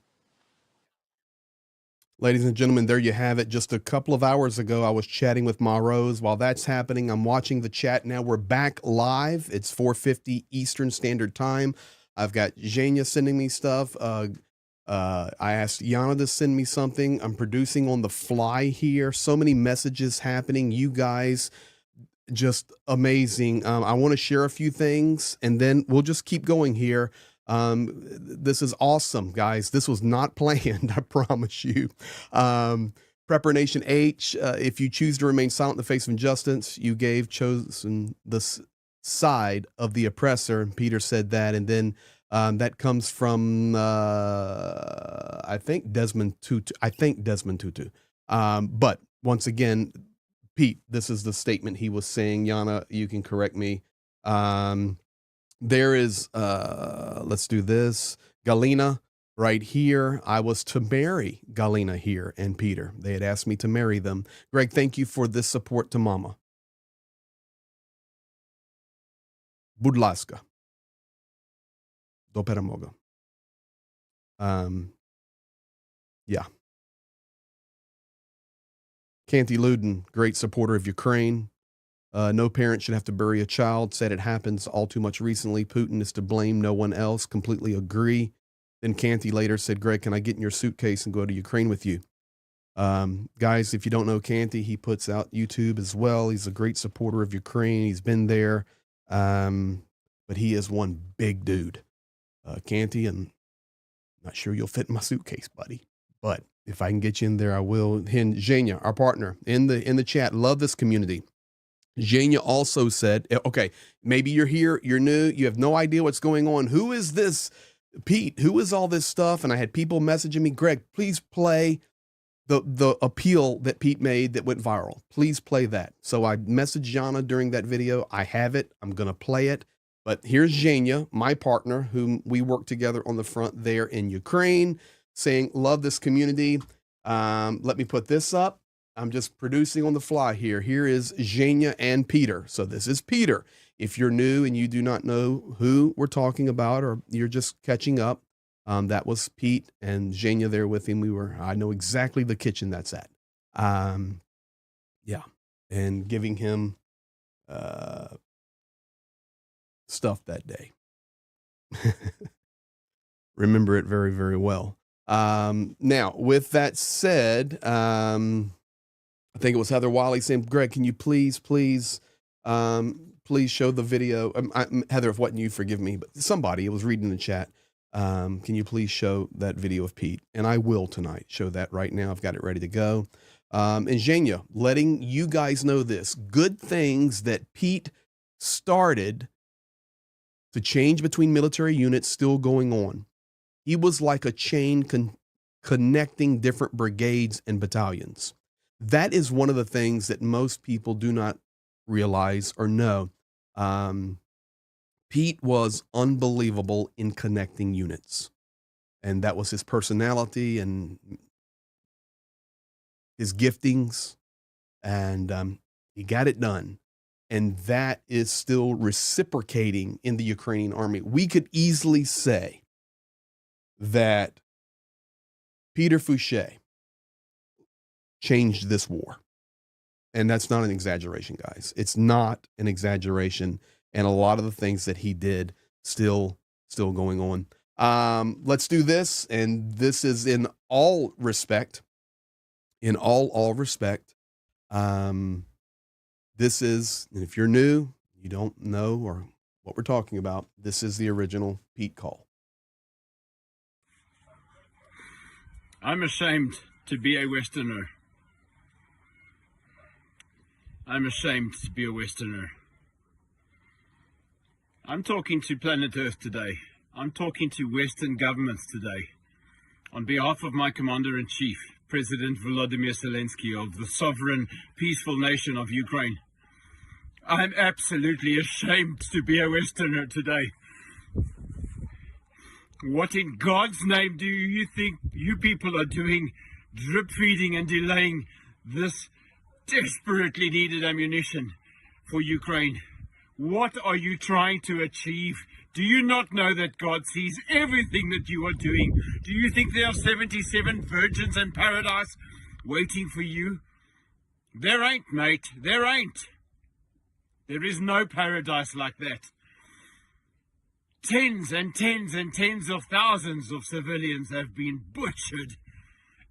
Ladies and gentlemen, there you have it. Just a couple of hours ago, I was chatting with Ma Rose. While that's happening, I'm watching the chat now. We're back live. It's 4:50 Eastern Standard Time. I've got Zhenya sending me stuff. I asked Yana to send me something. I'm producing on the fly here. So many messages happening. You guys, just amazing. I want to share a few things, and then we'll just keep going here. This is awesome, guys. This was not planned, I promise you. Prepper Nation H, if you choose to remain silent in the face of injustice, you chosen the side of the oppressor. And Peter said that. And then that comes from, I think Desmond Tutu. But once again, Pete, this is the statement he was saying. Yana, you can correct me. There is, let's do this. Galina. Right here, I was to marry Galina here and Peter. They had asked me to marry them. Greg, thank you for this support to Mama. Budlaska. Do peremoga. Yeah. Canty Luden, great supporter of Ukraine. No parent should have to bury a child. Said it happens all too much recently. Putin is to blame, no one else. Completely agree. Then Canty later said, Greg, can I get in your suitcase and go to Ukraine with you? Guys, if you don't know Canty, he puts out YouTube as well. He's a great supporter of Ukraine. He's been there. But he is one big dude. Canty, and I'm not sure you'll fit in my suitcase, buddy. But if I can get you in there, I will. And Zhenya, our partner in the chat, love this community. Zhenya also said, okay, maybe you're here, you're new, you have no idea what's going on. Who is this? Pete, who is all this stuff? And I had people messaging me, Greg, please play the appeal that Pete made that went viral. Please play that. So I messaged Jana during that video. I have it. I'm going to play it. But here's Zhenya, my partner, whom we work together on the front there in Ukraine, saying, love this community. Let me put this up. I'm just producing on the fly here. Here is Zhenya and Peter. So this is Peter. If you're new and you do not know who we're talking about, or you're just catching up, that was Pete and Zhenya there with him. I know exactly the kitchen that's at. Yeah. And giving him stuff that day. Remember it very, very well. Now, with that said, I think it was Heather Wiley saying, Greg, can you please show the video? Heather, if it wasn't you, forgive me, but somebody, it was reading in the chat. Can you please show that video of Pete? And I will tonight show that right now. I've got it ready to go. And Zhenya, letting you guys know this, good things that Pete started to change between military units still going on. He was like a chain connecting different brigades and battalions. That is one of the things that most people do not realize or know. Pete was unbelievable in connecting units, and that was his personality and his giftings, and he got it done. And that is still reciprocating in the Ukrainian army. We could easily say that Peter Fouche changed this war. And that's not an exaggeration, guys. It's not an exaggeration. And a lot of the things that he did still going on. Let's do this. And this is in all respect. In all respect. This is, and if you're new, you don't know or what we're talking about, this is the original Pete call. I'm ashamed to be a Westerner. I'm ashamed to be a Westerner. I'm talking to planet Earth today. I'm talking to Western governments today. On behalf of my Commander-in-Chief, President Volodymyr Zelensky of the sovereign, peaceful nation of Ukraine, I'm absolutely ashamed to be a Westerner today. What in God's name do you think you people are doing, drip feeding and delaying this desperately needed ammunition for Ukraine? What are you trying to achieve? Do you not know that God sees everything that you are doing? Do you think there are 77 virgins in paradise waiting for you? There ain't, mate. There ain't. There is no paradise like that. Tens and tens and tens of thousands of civilians have been butchered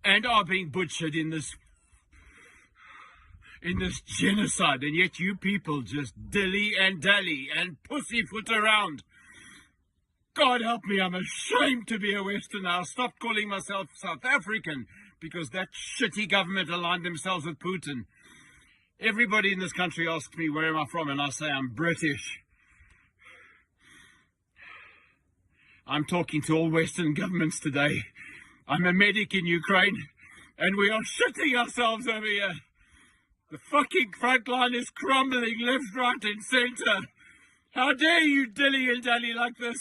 and are being butchered in this genocide, and yet you people just dilly and dally and pussyfoot around. God help me, I'm ashamed to be a Westerner. I'll stop calling myself South African because that shitty government aligned themselves with Putin. Everybody in this country asks me, where am I from? And I say, I'm British. I'm talking to all Western governments today. I'm a medic in Ukraine, and we are shitting ourselves over here. The fucking front line is crumbling left, right, and centre. How dare you dilly and dally like this?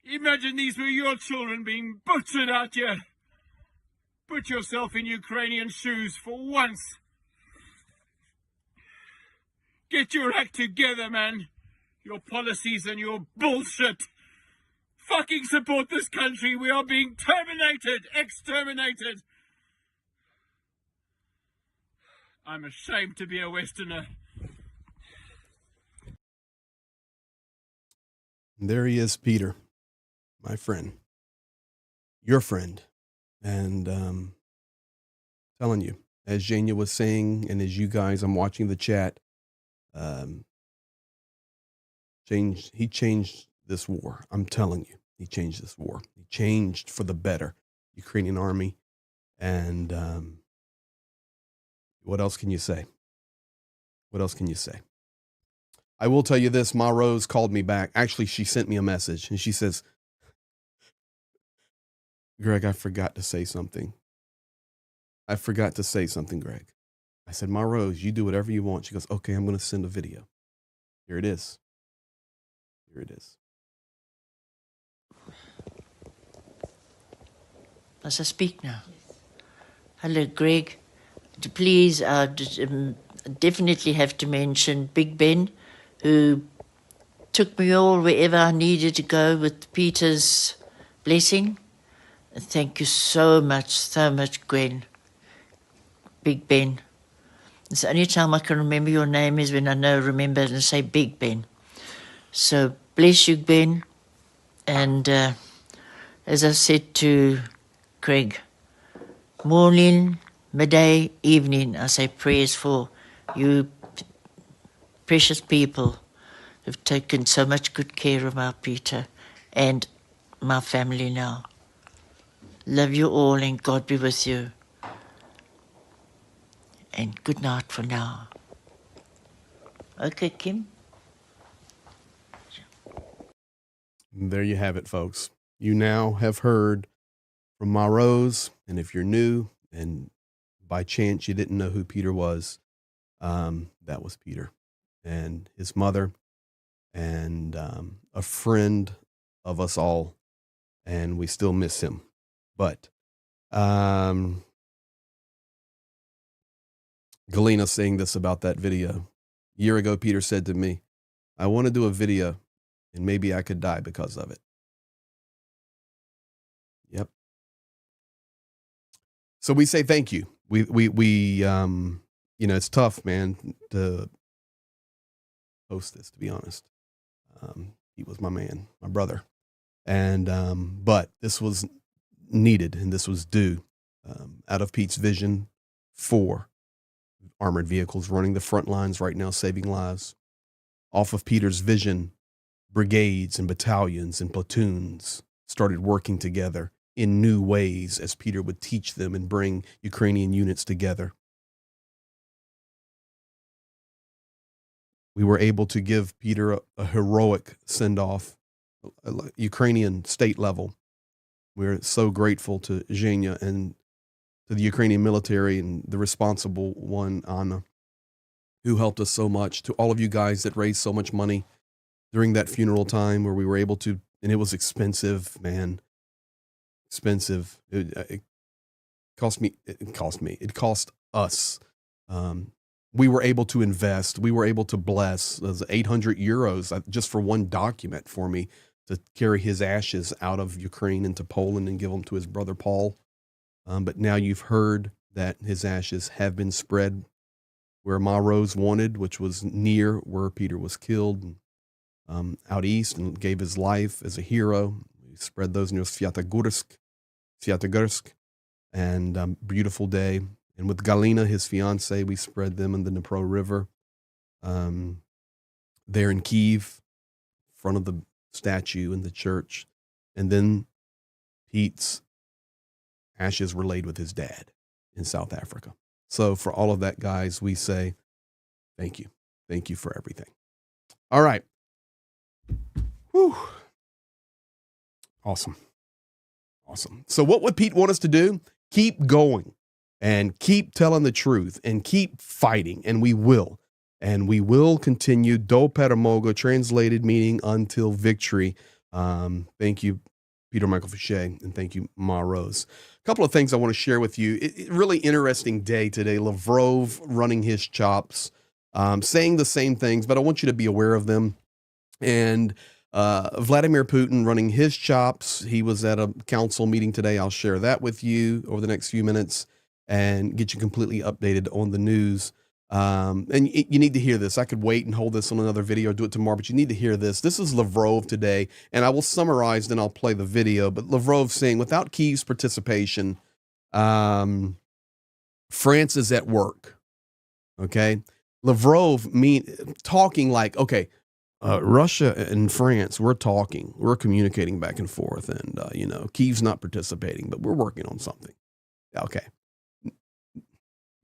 Imagine these were your children being butchered out here. Put yourself in Ukrainian shoes for once. Get your act together, man. Your policies and your bullshit. Fucking support this country. We are being terminated, exterminated. I'm ashamed to be a Westerner. There he is, Peter, my friend, your friend. And telling you, as Jania was saying, and as you guys, I'm watching the chat, he changed this war. I'm telling you, he changed this war. He changed for the better, Ukrainian army. And what else can you say? What else can you say? I will tell you this, Ma Rose called me back. Actually, she sent me a message, and she says, Greg, I forgot to say something. I forgot to say something, Greg. I said, Ma Rose, you do whatever you want. She goes, okay, I'm going to send a video. Here it is. Here it is. Must I speak now? Hello, Greg. Please, definitely have to mention Big Ben, who took me all wherever I needed to go with Peter's blessing. And thank you so much, Gwen. Big Ben. It's the only time I can remember your name is when I remember and say Big Ben. So bless you, Ben. And as I said to Craig, morning, midday, evening, I say prayers for you precious people who've taken so much good care of our Peter and my family now. Love you all and God be with you. And good night for now. Okay, Kim? There you have it, folks. You now have heard from Ma Rose, and if you're new and by chance you didn't know who Peter was, that was Peter and his mother and a friend of us all, and we still miss him. But Galena saying this about that video. A year ago, Peter said to me, I want to do a video and maybe I could die because of it. Yep. So we say thank you. We it's tough, man, to post this, to be honest. He was my man, my brother. And, but this was needed and this was due, out of Pete's vision for armored vehicles running the front lines right now, saving lives. Off of Peter's vision, brigades and battalions and platoons started working together in new ways as Peter would teach them and bring Ukrainian units together. We were able to give Peter a heroic send-off, Ukrainian state level. We're so grateful to Zhenya and to the Ukrainian military and the responsible one, Anna, who helped us so much, to all of you guys that raised so much money during that funeral time where we were able to, and it was expensive, man, expensive. It cost us. We were able to invest. We were able to bless. 800 euros just for one document for me to carry his ashes out of Ukraine into Poland and give them to his brother Paul. But now you've heard that his ashes have been spread where Ma Rose wanted, which was near where Peter was killed, out east, and gave his life as a hero. We spread those near Sviatogorsk, and beautiful day. And with Galina, his fiance, we spread them in the Dnipro River. There in Kyiv, in front of the statue in the church. And then Pete's ashes were laid with his dad in South Africa. So for all of that, guys, we say thank you. Thank you for everything. All right. Whew. Awesome. Awesome. So what would Pete want us to do? Keep going and keep telling the truth and keep fighting. And we will. And we will continue. Do Paramogo, translated meaning until victory. Thank you, Peter Michael Fouche, and thank you, Ma Rose. A couple of things I want to share with you. Really interesting day today. Lavrov running his chops, saying the same things, but I want you to be aware of them. And Vladimir Putin running his chops. He was at a council meeting today. I'll share that with you over the next few minutes and get you completely updated on the news. And you need to hear this. I could wait and hold this on another video or do it tomorrow, but you need to hear this. This is Lavrov today, and I will summarize, then I'll play the video. But Lavrov saying, without Kyiv's participation, France is at work. Okay. Lavrov talking like, okay, Russia and France, we're talking, we're communicating back and forth, and Kyiv's not participating, but we're working on something. Okay.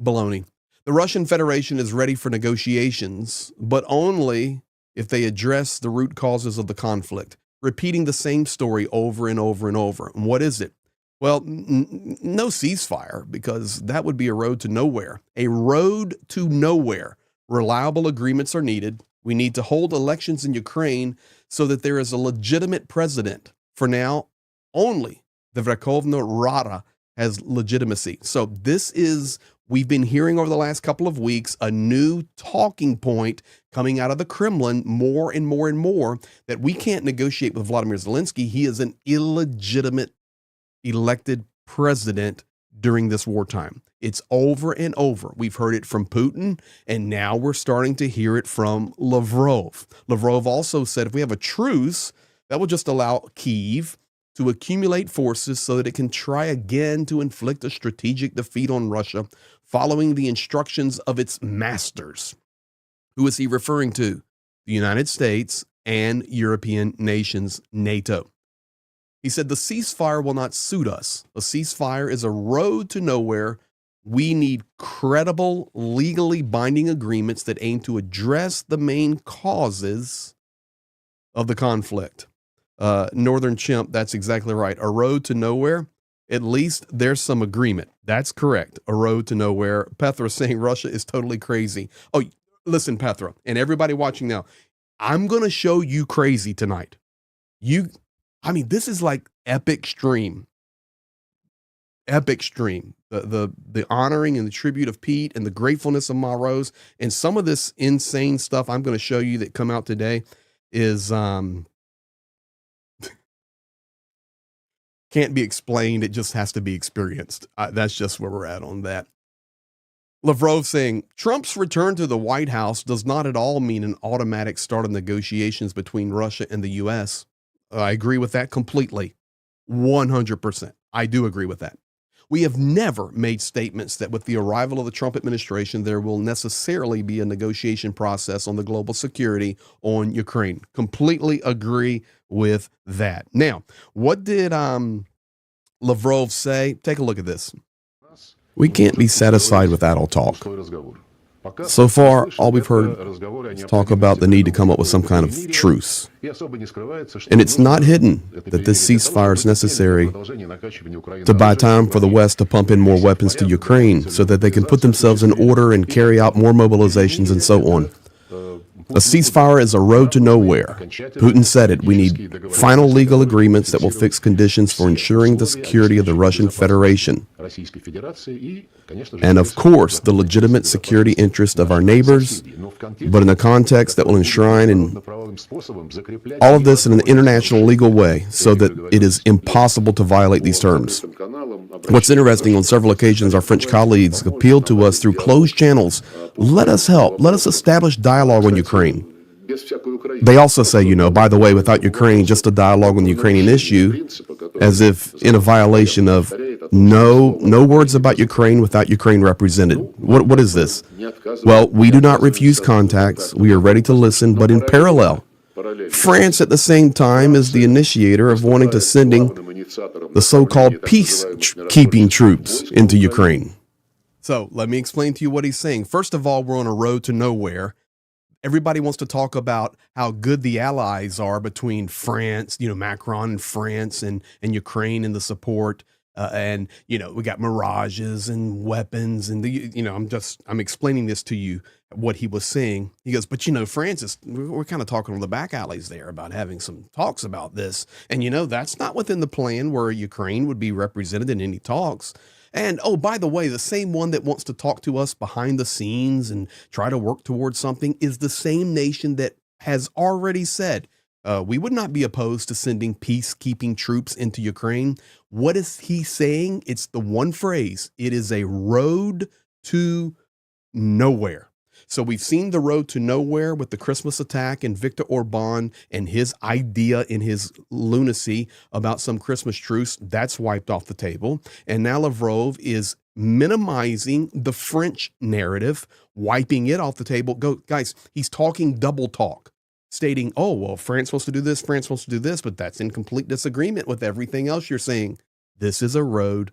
Baloney. The Russian Federation is ready for negotiations, but only if they address the root causes of the conflict, repeating the same story over and over and over. And what is it? Well, no ceasefire, because that would be a road to nowhere. A road to nowhere. Reliable agreements are needed. We need to hold elections in Ukraine so that there is a legitimate president. For now, only the Verkhovna Rada has legitimacy. So this is, we've been hearing over the last couple of weeks, a new talking point coming out of the Kremlin more and more and more, that we can't negotiate with Vladimir Zelensky. He is an illegitimate elected president during this wartime. It's over and over. We've heard it from Putin, and now we're starting to hear it from Lavrov. Lavrov also said if we have a truce, that will just allow Kyiv to accumulate forces so that it can try again to inflict a strategic defeat on Russia, following the instructions of its masters. Who is he referring to? The United States and European nations, NATO. He said the ceasefire will not suit us. A ceasefire is a road to nowhere. We need credible, legally binding agreements that aim to address the main causes of the conflict. Northern Chimp, that's exactly right. A road to nowhere. At least there's some agreement. That's correct. A road to nowhere. Petra saying Russia is totally crazy. Oh, listen, Petra, and everybody watching now, I'm going to show you crazy tonight. This is like epic stream. Epic stream. The honoring and the tribute of Pete and the gratefulness of Ma Rose, and some of this insane stuff I'm going to show you that come out today is can't be explained. It just has to be experienced. That's just where we're at on that. Lavrov saying Trump's return to the White House does not at all mean an automatic start of negotiations between Russia and the U.S. I agree with that completely. 100%. I do agree with that. We have never made statements that with the arrival of the Trump administration, there will necessarily be a negotiation process on the global security on Ukraine. Completely agree with that. Now, what did Lavrov say? Take a look at this. We can't be satisfied with idle talk. So far, all we've heard is talk about the need to come up with some kind of truce. And it's not hidden that this ceasefire is necessary to buy time for the West to pump in more weapons to Ukraine so that they can put themselves in order and carry out more mobilizations and so on. A ceasefire is a road to nowhere. Putin said it. We need final legal agreements that will fix conditions for ensuring the security of the Russian Federation. And of course, the legitimate security interest of our neighbors, but in a context that will enshrine in all of this in an international legal way so that it is impossible to violate these terms. What's interesting, on several occasions, our French colleagues appealed to us through closed channels. Let us help. Let us establish dialogue on Ukraine. They also say, by the way, without Ukraine, just a dialogue on the Ukrainian issue, as if in a violation of no words about Ukraine without Ukraine represented. What is this? Well, we do not refuse contacts. We are ready to listen, but in parallel, France at the same time is the initiator of wanting to sending the so-called peacekeeping troops into Ukraine. So let me explain to you what he's saying. First of all, we're on a road to nowhere. Everybody wants to talk about how good the allies are between France, Macron and France and Ukraine and the support. And, we got mirages and weapons and I'm explaining this to you, what he was saying. He goes, but France we're kind of talking on the back alleys there about having some talks about this. And, that's not within the plan where Ukraine would be represented in any talks. And, oh, by the way, the same one that wants to talk to us behind the scenes and try to work towards something is the same nation that has already said we would not be opposed to sending peacekeeping troops into Ukraine. What is he saying? It's the one phrase. It is a road to nowhere. So we've seen the road to nowhere with the Christmas attack and Viktor Orban and his idea in his lunacy about some Christmas truce. That's wiped off the table. And now Lavrov is minimizing the French narrative, wiping it off the table. Guys, he's talking double talk, stating, oh, well, France wants to do this, France wants to do this, but that's in complete disagreement with everything else you're saying. This is a road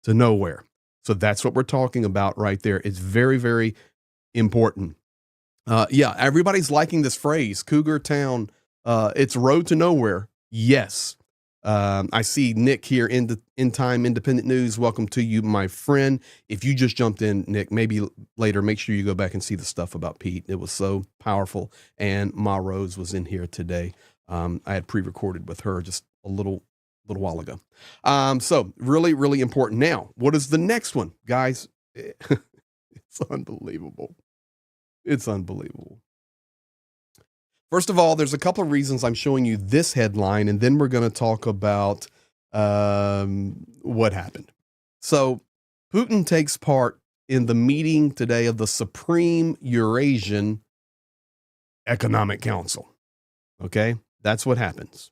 to nowhere. So that's what we're talking about right there. It's very, very important. Yeah, everybody's liking this phrase, Cougar Town. It's road to nowhere. Yes. I see Nick here in the In Time Independent News. Welcome to you, my friend. If you just jumped in, Nick, maybe later, make sure you go back and see the stuff about Pete. It was so powerful. And Ma Rose was in here today. I had pre-recorded with her just a little while ago. So really, really important. Now, what is the next one, guys? It's unbelievable. It's unbelievable. First of all, there's a couple of reasons I'm showing you this headline, and then we're going to talk about what happened. So Putin takes part in the meeting today of the Supreme Eurasian Economic Council. Okay, that's what happens.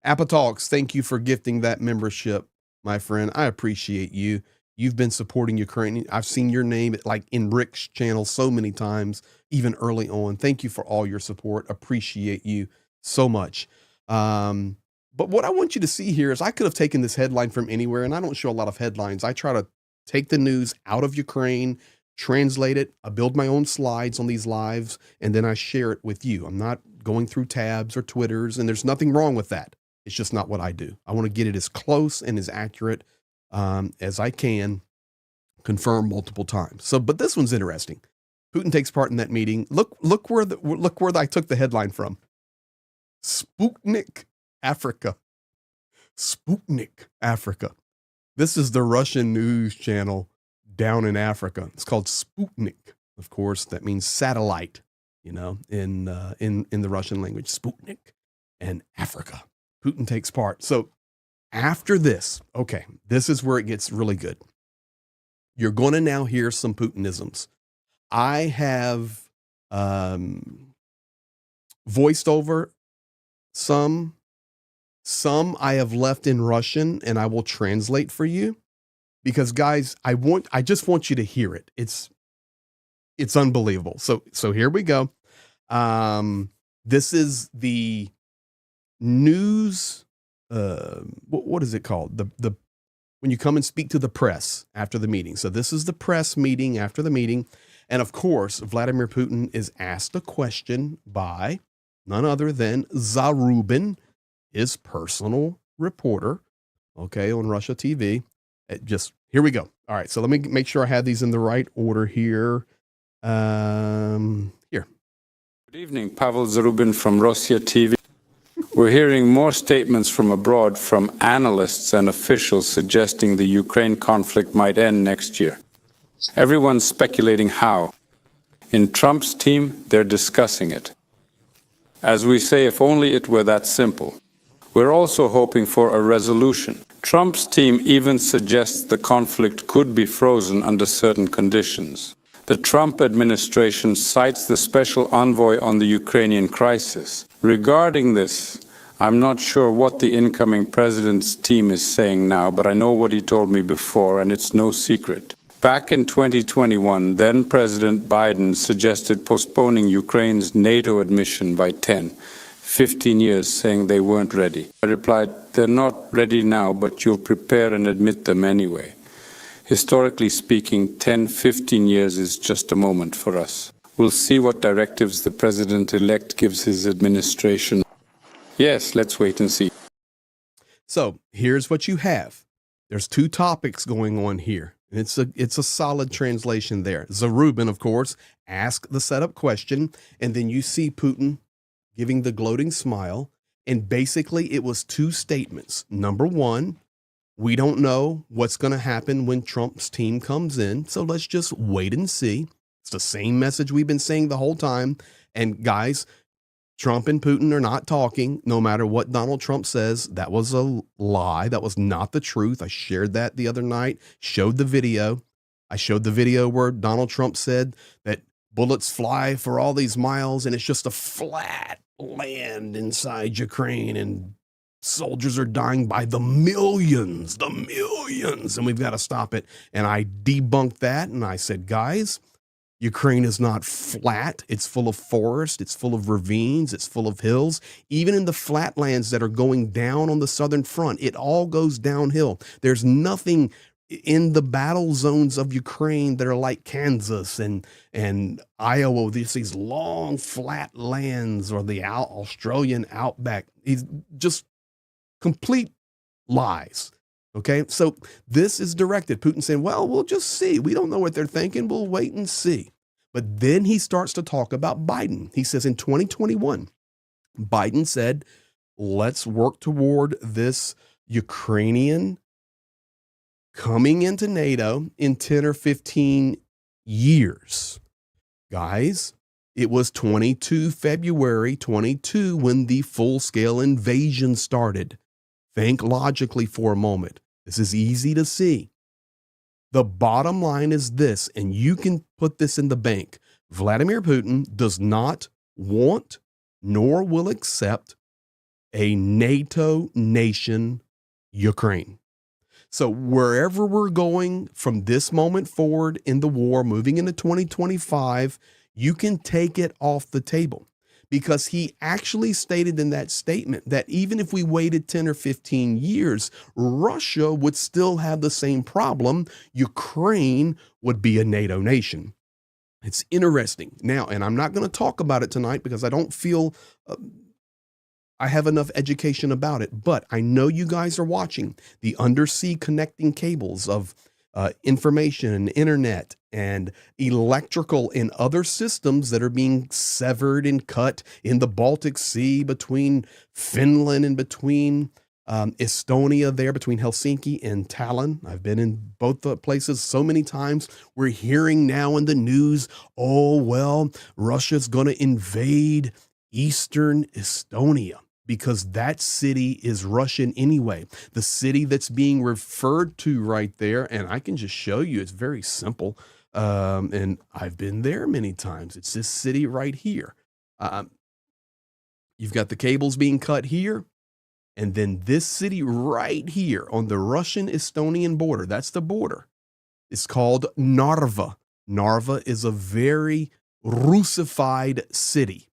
Appa Talks, thank you for gifting that membership, my friend. I appreciate you. You've been supporting Ukraine. I've seen your name like in Rick's channel so many times, even early on. Thank you for all your support. Appreciate you so much. But what I want you to see here is I could have taken this headline from anywhere, and I don't show a lot of headlines. I try to take the news out of Ukraine, translate it. I build my own slides on these lives, and then I share it with you. I'm not going through tabs or Twitters, and there's nothing wrong with that. It's just not what I do. I want to get it as close and as accurate as I can, confirm multiple times. So, but this one's interesting. Putin takes part in that meeting. Look where I took the headline from. Sputnik, Africa. Sputnik, Africa. This is the Russian news channel down in Africa. It's called Sputnik. Of course, that means satellite, in the Russian language. Sputnik and Africa. Putin takes part. So after this, okay, this is where it gets really good. You're going to now hear some Putinisms. I have voiced over some I have left in Russian, and I will translate for you because, guys, I just want you to hear it. It's unbelievable. So here we go. This is the news. What is it called? The when you come and speak to the press after the meeting. So this is the press meeting after the meeting. And of course, Vladimir Putin is asked a question by none other than Zarubin, his personal reporter, okay, on Russia TV. Here we go. All right, so let me make sure I have these in the right order here. Here. Good evening, Pavel Zarubin from Russia TV. We're hearing more statements from abroad from analysts and officials suggesting the Ukraine conflict might end next year. Everyone's speculating how. In Trump's team, they're discussing it. As we say, if only it were that simple. We're also hoping for a resolution. Trump's team even suggests the conflict could be frozen under certain conditions. The Trump administration cites the special envoy on the Ukrainian crisis. Regarding this, I'm not sure what the incoming president's team is saying now, but I know what he told me before, and it's no secret. Back in 2021, then President Biden suggested postponing Ukraine's NATO admission by 10, 15 years saying they weren't ready. I replied, they're not ready now, but you'll prepare and admit them anyway. Historically speaking, 10, 15 years is just a moment for us. We'll see what directives the president-elect gives his administration. Yes, let's wait and see. So here's what you have. There's two topics going on here. It's a solid translation there. Zarubin, of course, asked the setup question, and then you see Putin giving the gloating smile. And basically it was two statements. Number one, we don't know what's going to happen when Trump's team comes in. So let's just wait and see. It's the same message we've been saying the whole time. And guys, Trump and Putin are not talking, no matter what Donald Trump says. That was a lie. That was not the truth. I shared that the other night, showed the video. I showed the video where Donald Trump said that bullets fly for all these miles and it's just a flat land inside Ukraine and soldiers are dying by the millions, and we've got to stop it. And I debunked that and I said, guys, Ukraine is not flat. It's full of forest. It's full of ravines. It's full of hills. Even in the flatlands that are going down on the southern front, it all goes downhill. There's nothing in the battle zones of Ukraine that are like Kansas and Iowa, these long flat lands, or the Australian outback. It's just complete lies. Okay, so this is directed. Putin saying, well, we'll just see. We don't know what they're thinking. We'll wait and see. But then he starts to talk about Biden. He says in 2021, Biden said, let's work toward this Ukrainian coming into NATO in 10 or 15 years. Guys, it was February 22 when the full-scale invasion started. Think logically for a moment. This is easy to see. The bottom line is this, and you can put this in the bank. Vladimir Putin does not want nor will accept a NATO nation Ukraine. So wherever we're going from this moment forward in the war, moving into 2025, you can take it off the table. Because he actually stated in that statement that even if we waited 10 or 15 years, Russia would still have the same problem. Ukraine would be a NATO nation. It's interesting. Now, and I'm not going to talk about it tonight because I don't feel I have enough education about it, but I know you guys are watching the undersea connecting cables of information and internet and electrical and other systems that are being severed and cut in the Baltic Sea between Finland and between Estonia there, between Helsinki and Tallinn. I've been in both the places so many times. We're hearing now in the news, oh, well, Russia's going to invade Eastern Estonia, because that city is Russian anyway. The city that's being referred to right there, and I can just show you, it's very simple. And I've been there many times. It's this city right here. You've got the cables being cut here, and then this city right here on the Russian-Estonian border, that's the border. It's called Narva. Narva is a very Russified city.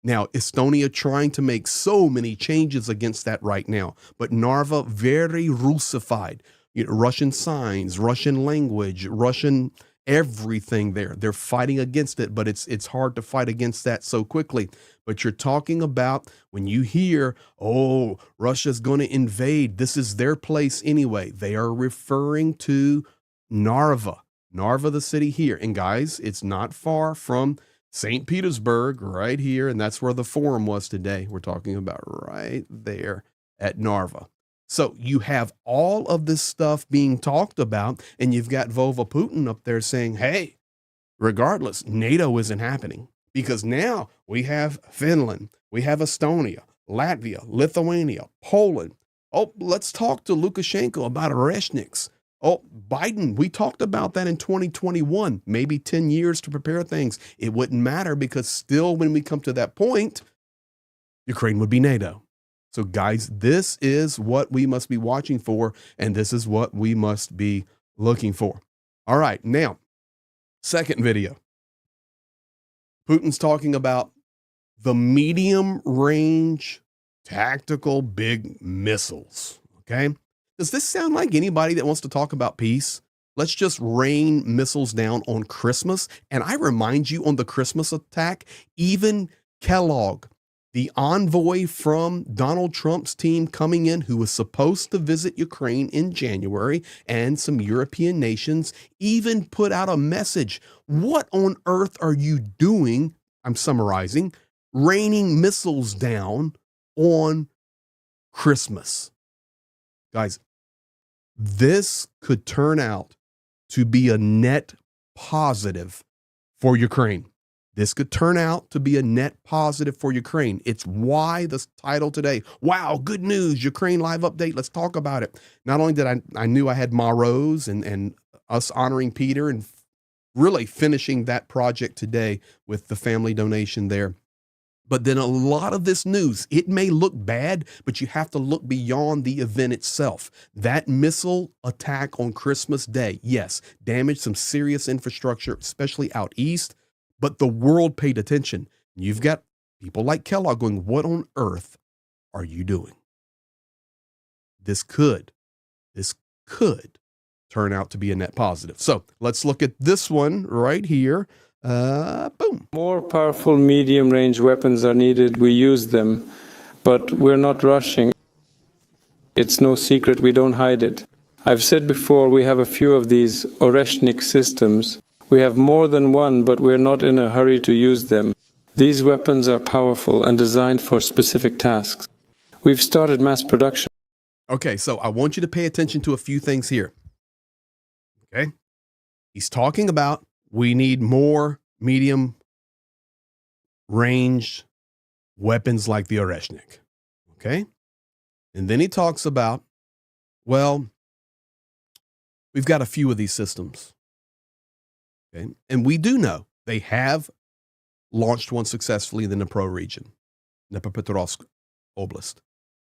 Now, Estonia trying to make so many changes against that right now, but Narva, very Russified. You know, Russian signs, Russian language, Russian everything there. They're fighting against it, but it's hard to fight against that so quickly. But you're talking about when you hear, oh, Russia's going to invade, this is their place anyway. They are referring to Narva, the city here. And guys, it's not far from St. Petersburg right here, and that's where the forum was today. We're talking about right there at Narva. So you have all of this stuff being talked about, and you've got Vova Putin up there saying, hey, regardless, NATO isn't happening, because now we have Finland, we have Estonia, Latvia, Lithuania, Poland. Oh, let's talk to Lukashenko about Oreshniks. Oh, Biden, we talked about that in 2021, maybe 10 years to prepare things. It wouldn't matter because still when we come to that point, Ukraine would be NATO. So guys, this is what we must be watching for, and this is what we must be looking for. All right, now, second video. Putin's talking about the medium range tactical big missiles. Okay. Does this sound like anybody that wants to talk about peace? Let's just rain missiles down on Christmas. And I remind you, on the Christmas attack, even Kellogg, the envoy from Donald Trump's team coming in, who was supposed to visit Ukraine in January, and some European nations, even put out a message. What on earth are you doing? I'm summarizing, raining missiles down on Christmas. Guys, this could turn out to be a net positive for Ukraine. This could turn out to be a net positive for Ukraine. It's why the title today, wow, good news, Ukraine live update. Let's talk about it. Not only did I knew I had Ma Rose and us honoring Peter and really finishing that project today with the family donation there. But then a lot of this news, it may look bad, but you have to look beyond the event itself. That missile attack on Christmas Day, yes, damaged some serious infrastructure, especially out east, but the world paid attention. You've got people like Kellogg going, what on earth are you doing? This could turn out to be a net positive. So let's look at this one right here. Boom. More powerful medium-range weapons are needed. We use them, but we're not rushing. It's no secret. We don't hide it. I've said before, we have a few of these Oreshnik systems. We have more than one, but we're not in a hurry to use them. These weapons are powerful and designed for specific tasks. We've started mass production. Okay, so I want you to pay attention to a few things here. Okay? He's talking about we need more medium range weapons like the Oreshnik. Okay? And then he talks about, well, we've got a few of these systems. Okay? And we do know they have launched one successfully in the Dnipro region, Pokrovsk Oblast.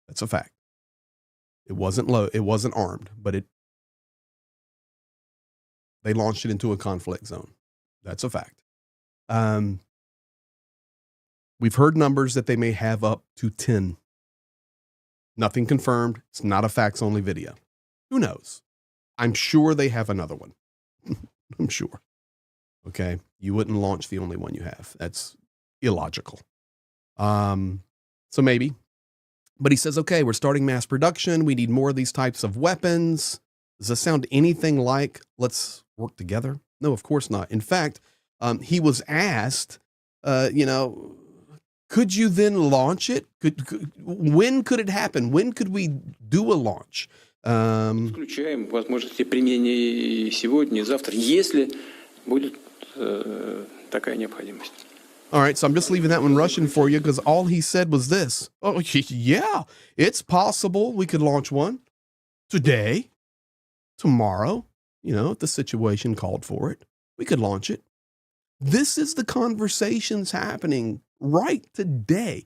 That's a fact. It wasn't low, it wasn't armed, but they launched it into a conflict zone. That's a fact. We've heard numbers that they may have up to 10. Nothing confirmed. It's not a facts-only video. Who knows? I'm sure they have another one. I'm sure. Okay? You wouldn't launch the only one you have. That's illogical. So maybe. But he says, okay, we're starting mass production. We need more of these types of weapons. Does this sound anything like let's work together? No, of course not. In fact, he was asked, could you then launch it? When could it happen? When could we do a launch? Исключаем возможности применения сегодня, завтра, если будет такая необходимость. All right, so I'm just leaving that one Russian for you because all he said was this. Oh, yeah, it's possible we could launch one today, tomorrow, if the situation called for it. We could launch it. This is the conversations happening right today.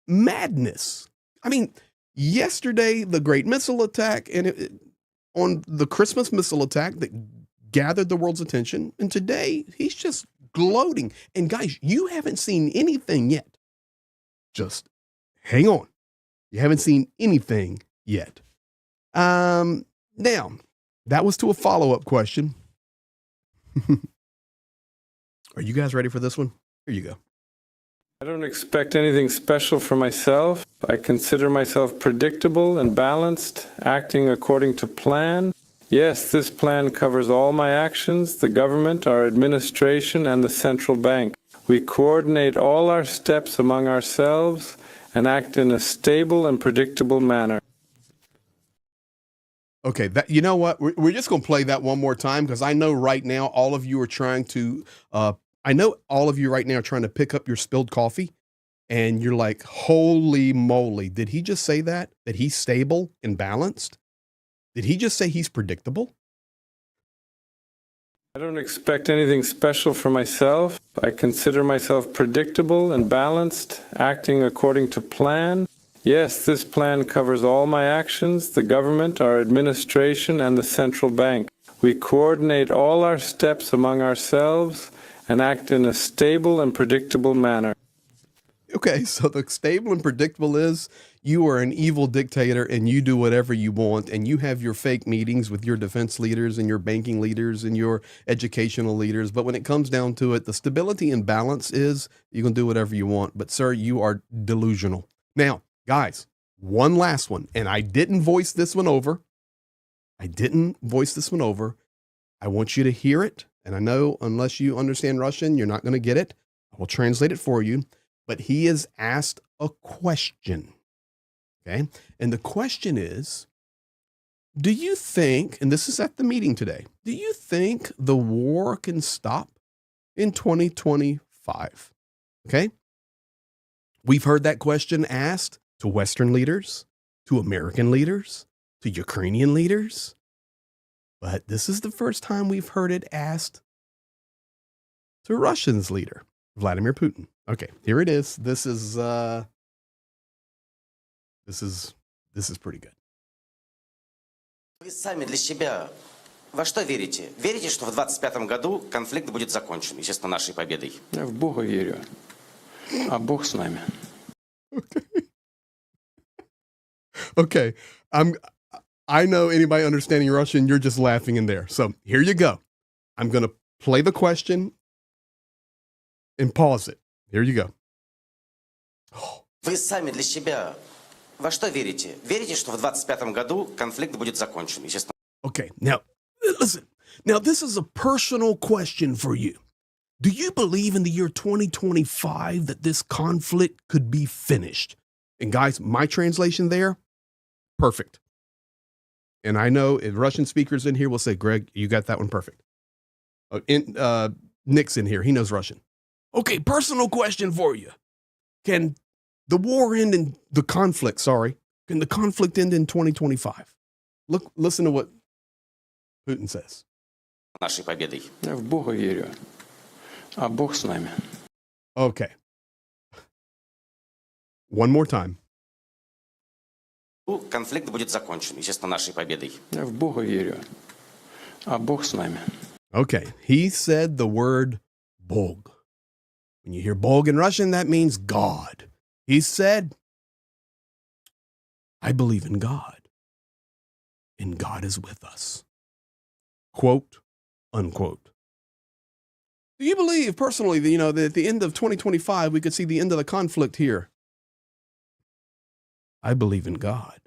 Madness. I mean, yesterday, the great missile attack and on the Christmas missile attack that gathered the world's attention. And today, he's just gloating. And guys, you haven't seen anything yet. Just hang on. You haven't seen anything yet. Now, that was to a follow-up question. Are you guys ready for this one? Here you go. I don't expect anything special for myself. I consider myself predictable and balanced, acting according to plan. Yes, this plan covers all my actions, the government, our administration, and the central bank. We coordinate all our steps among ourselves and act in a stable and predictable manner. Okay, you know what? We're just going to play that one more time because I know right now all of you are trying to, trying to pick up your spilled coffee and you're like, holy moly, did he just say that he's stable and balanced? Did he just say he's predictable? I don't expect anything special for myself. I consider myself predictable and balanced, acting according to plan. Yes, this plan covers all my actions, the government, our administration, and the central bank. We coordinate all our steps among ourselves and act in a stable and predictable manner. Okay, so the stable and predictable is you are an evil dictator and you do whatever you want, and you have your fake meetings with your defense leaders and your banking leaders and your educational leaders. But when it comes down to it, the stability and balance is you can do whatever you want. But sir, you are delusional. Now, guys, one last one, and I didn't voice this one over. I want you to hear it. And I know unless you understand Russian, you're not going to get it. I will translate it for you. But he is asked a question. Okay. And the question is, do you think, and this is at the meeting today, do you think the war can stop in 2025? Okay. We've heard that question asked to Western leaders, to American leaders, to Ukrainian leaders. But this is the first time we've heard it asked to Russia's leader, Vladimir Putin. Okay, here it is. This is pretty good. Вы сами для себя во что верите? Верите, что в 25 году конфликт будет закончен, естественно, нашей победой? Я в Бога верю, а Бог с нами. Okay, I know anybody understanding Russian, you're just laughing in there. So here you go. I'm going to play the question and pause it. Here you go. Вы сами для себя во что верите? Верите, что в 25 году конфликт будет закончен, естественно? Okay, now listen. Now this is a personal question for you. Do you believe in the year 2025 that this conflict could be finished? And guys, my translation there, perfect. And I know if Russian speakers in here will say, Greg, you got that one perfect. Nick's in here. He knows Russian. Okay, personal question for you. Can the war end in the conflict, can the conflict end in 2025? Listen to what Putin says. Нашей победой. Я в Бога верю, а Бог с нами. Okay. One more time. Конфликт будет закончен, естественно, нашей победой. Я в Бога верю, а Бог с нами. Okay, he said the word Bog. When you hear Bog in Russian, that means God. He said, I believe in God, and God is with us. Quote, unquote. Do you believe personally that, that at the end of 2025, we could see the end of the conflict here? I believe in God,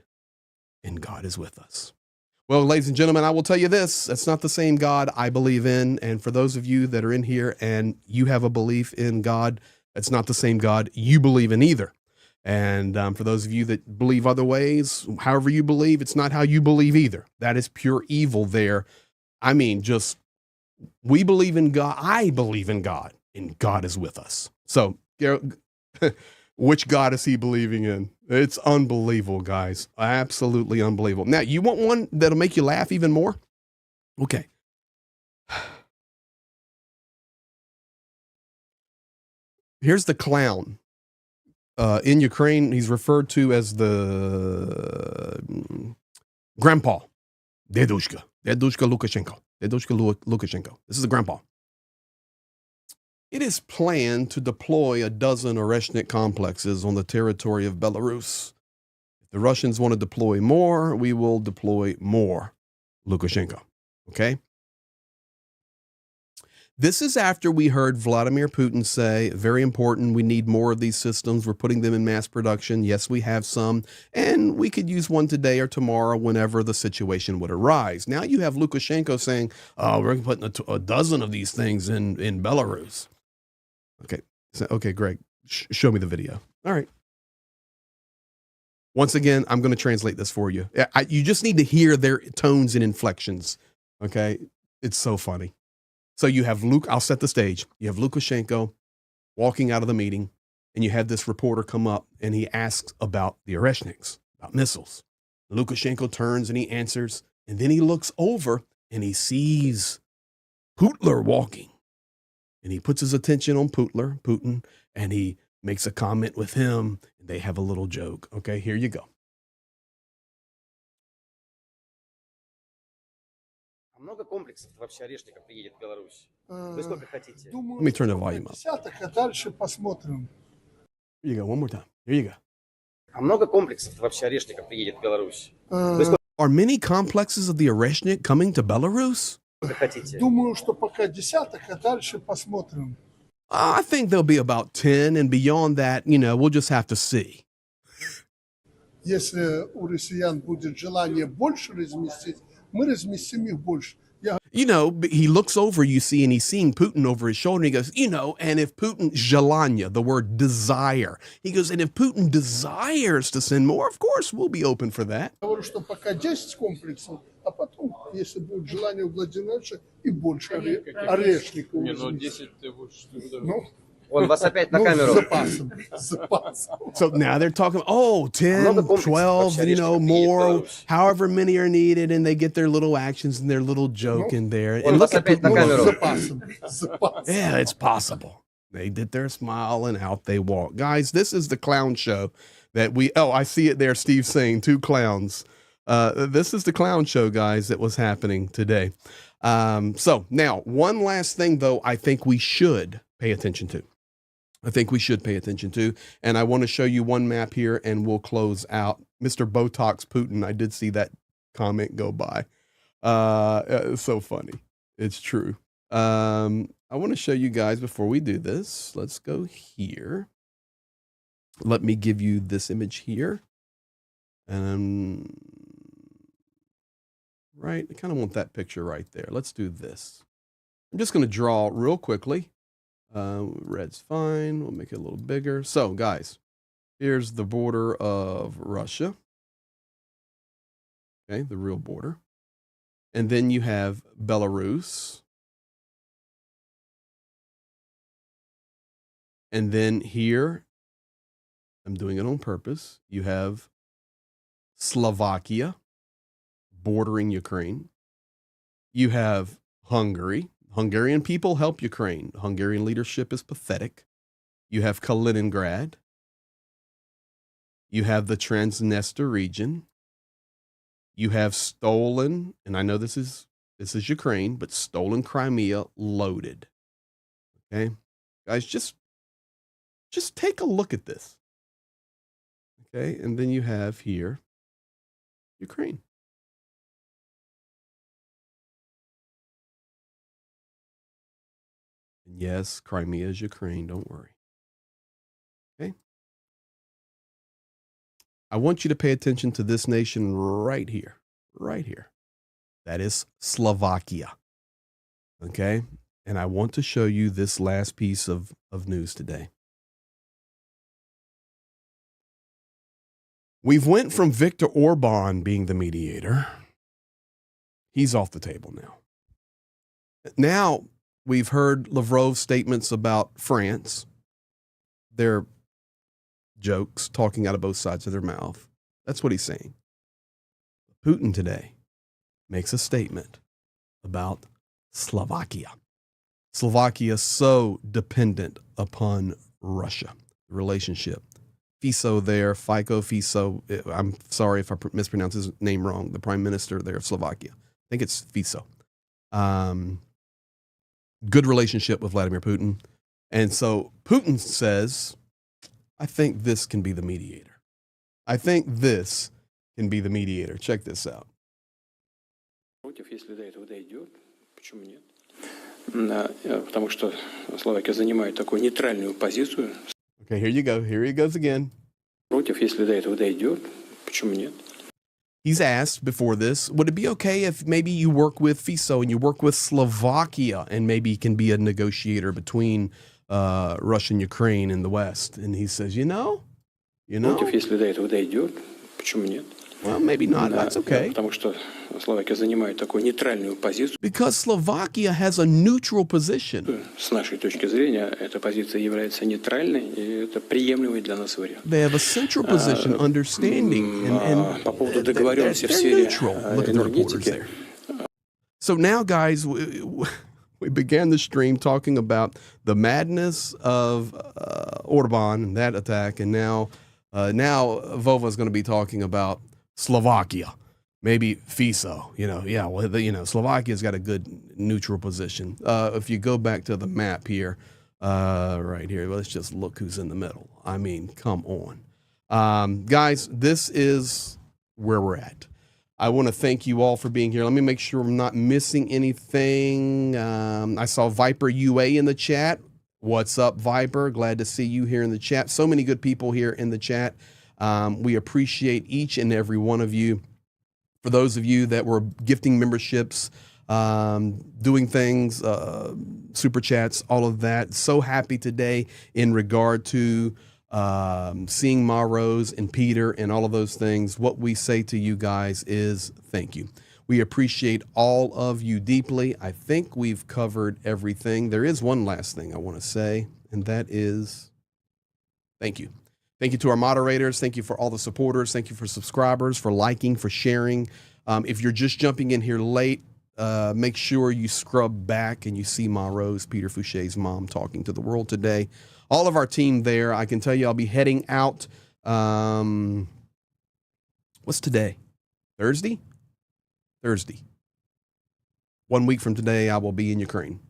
and God is with us. Well, ladies and gentlemen, I will tell you this. That's not the same God I believe in. And for those of you that are in here and you have a belief in God, that's not the same God you believe in either. And for those of you that believe other ways, however you believe, it's not how you believe either. That is pure evil there. I mean, just we believe in God. I believe in God, and God is with us. So, which God is he believing in? It's unbelievable, guys. Absolutely unbelievable. Now, you want one that'll make you laugh even more? Okay. Here's the clown. In Ukraine, he's referred to as the grandpa, Dedushka Lukashenko. Lukashenko. This is the grandpa. It is planned to deploy 12 Oreshnik complexes on the territory of Belarus. If the Russians want to deploy more, we will deploy more. Lukashenko. Okay? This is after we heard Vladimir Putin say, very important, we need more of these systems. We're putting them in mass production. Yes, we have some, and we could use one today or tomorrow whenever the situation would arise. Now you have Lukashenko saying, oh, we're putting a dozen of these things in Belarus. Okay, okay, Greg, show me the video. All right. Once again, I'm going to translate this for you. You just need to hear their tones and inflections, okay? It's so funny. So you have I'll set the stage. You have Lukashenko walking out of the meeting, and you have this reporter come up, and he asks about the Oreshniks, about missiles. Lukashenko turns and he answers, and then he looks over and he sees Putler walking. And he puts his attention on Putin, and he makes a comment with him, and they have a little joke. Okay, here you go. Много комплексов вообще орешников приедет в Беларусь? Вы сколько хотите? Let me turn the volume up. Десяток, а дальше посмотрим. Here you go. One more time. Here you go. А много комплексов вообще орешников приедет в Беларусь? Are many complexes of the Oreshnik coming to Belarus? Вы хотите? Думаю, что пока десяток, а дальше посмотрим. I think there'll be about 10, and beyond that, we'll just have to see. Если у россиян будет желание больше разместить, мы разместим их больше. He looks over, you see, and he's seeing Putin over his shoulder, and he goes, and if Putin, желание, the word desire, he goes, and if Putin desires to send more, of course, we'll be open for that. Я говорю, что пока 10 комплексов, а потом, если будет желание у Владимира Владимировича, и больше орешников. Он вас опять на С камеру. запасом. So now they're talking, 10, 12, more, however many are needed, and they get their little actions and their little joke in there. And look at Putin. С запасом. Yeah, it's possible. They did their smile and out they walk. Guys, this is the clown show that I see it there, Steve saying, 2 clowns. This is the clown show, guys, that was happening today. So now, one last thing, though, I think we should pay attention to. And I want to show you one map here, and we'll close out. Mr. Botox Putin, I did see that comment go by. It's so funny. It's true. I want to show you guys before we do this. Let's go here. Let me give you this image here. And right, I kind of want that picture right there. Let's do this. I'm just going to draw real quickly. Red's fine. We'll make it a little bigger. So, guys, here's the border of Russia. Okay, the real border. And then you have Belarus. And then here, I'm doing it on purpose, you have Slovakia bordering Ukraine. You have Hungary. Hungarian people help Ukraine. Hungarian leadership is pathetic. You have Kaliningrad. You have the Transnistria region. You have stolen, and I know this is Ukraine, but stolen Crimea loaded. Okay, guys, just take a look at this. Okay, and then you have here Ukraine. And yes, Crimea is Ukraine, don't worry. Okay? I want you to pay attention to this nation right here. Right here. That is Slovakia. Okay? And I want to show you this last piece of news today. We've went from Viktor Orban being the mediator. He's off the table now. Now, we've heard Lavrov's statements about France. They're jokes, talking out of both sides of their mouth. That's what he's saying. Putin today makes a statement about Slovakia. Slovakia is so dependent upon Russia, the relationship. Fico there, I'm sorry if I mispronounce his name wrong, the prime minister there of Slovakia. I think it's Fico. Good relationship with Vladimir Putin. And so Putin says, I think this can be the mediator. Check this out. Если до этого дойдет, почему нет? Потому что Словакия занимает такую нейтральную позицию. Okay, here you go. Here he goes again. Против, если до этого дойдет, почему нет? He's asked before this, would it be okay if maybe you work with Fico and you work with Slovakia and maybe you can be a negotiator between Russia and Ukraine in the West? And he says, Против, если до этого дойдет, почему нет? Well, maybe not. That's okay. Потому что Словакия занимает такую нейтральную позицию. Because Slovakia has a neutral position. С нашей точки зрения, эта позиция является нейтральной, и это приемлемый для нас вариант. They have a central position, understanding, and по поводу договоренности в сфере энергетики. So now, guys, we began the stream talking about the madness of Orban and that attack, and now Vova is going to be talking about Slovakia, maybe Fico. Slovakia's got a good neutral position. If you go back to the map here, Right here. Let's just look who's in the middle. I mean, come on. Guys, this is where we're at. I want to thank you all for being here. Let me make sure I'm not missing anything. I saw Viper UA in the chat. What's up, Viper? Glad to see you here in the chat. So many good people here in the chat. We appreciate each and every one of you. For those of you that were gifting memberships, doing things, super chats, all of that. So happy today in regard to seeing Ma Rose and Peter and all of those things. What we say to you guys is thank you. We appreciate all of you deeply. I think we've covered everything. There is one last thing I want to say, and that is thank you. Thank you to our moderators. Thank you for all the supporters. Thank you for subscribers, for liking, for sharing. If you're just jumping in here late, make sure you scrub back and you see Ma Rose, Peter Fouche's mom, talking to the world today. All of our team there. I can tell you I'll be heading out. What's today? Thursday? Thursday. 1 week from today, I will be in Ukraine.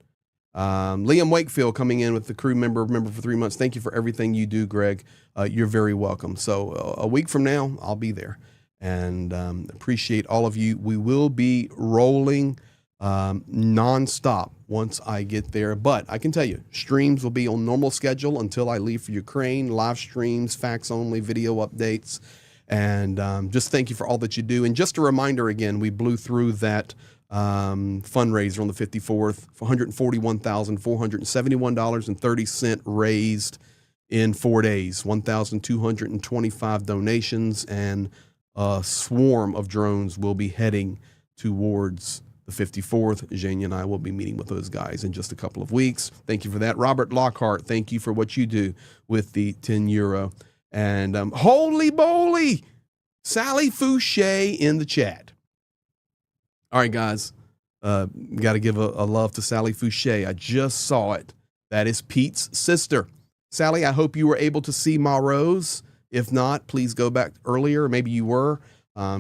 Liam Wakefield coming in with the crew member for 3 months. Thank you for everything you do, Greg. You're very welcome. So a week from now, I'll be there. And appreciate all of you. We will be rolling nonstop once I get there. But I can tell you, streams will be on normal schedule until I leave for Ukraine. Live streams, facts only, video updates. And just thank you for all that you do. And just a reminder again, we blew through that fundraiser on the 54th for $141,471.30 raised in 4 days, 1,225 donations, and a swarm of drones will be heading towards the 54th. Jane and I will be meeting with those guys in just a couple of weeks. Thank you for that. Robert Lockhart, thank you for what you do with the €10. And holy moly, Sally Fouche in the chat. All right, guys, got to give a love to Sally Fouche. I just saw it. That is Pete's sister. Sally, I hope you were able to see Ma Rose. If not, please go back earlier. Maybe you were.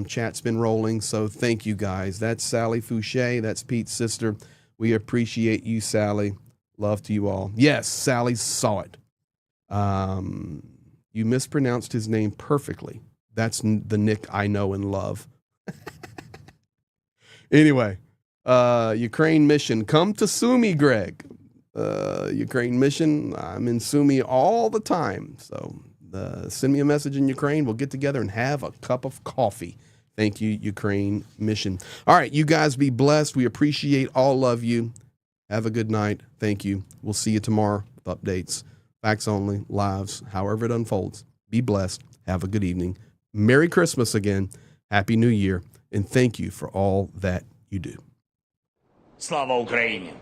Chat's been rolling, so thank you, guys. That's Sally Fouche. That's Pete's sister. We appreciate you, Sally. Love to you all. Yes, Sally saw it. You mispronounced his name perfectly. That's the Nick I know and love. Anyway, Ukraine mission. Come to Sumy, Greg. Ukraine mission. I'm in Sumy all the time. So send me a message in Ukraine. We'll get together and have a cup of coffee. Thank you, Ukraine mission. All right, you guys be blessed. We appreciate all of you. Have a good night. Thank you. We'll see you tomorrow with updates. Facts only, lives, however it unfolds. Be blessed. Have a good evening. Merry Christmas again. Happy New Year. And thank you for all that you do. Слава Україні!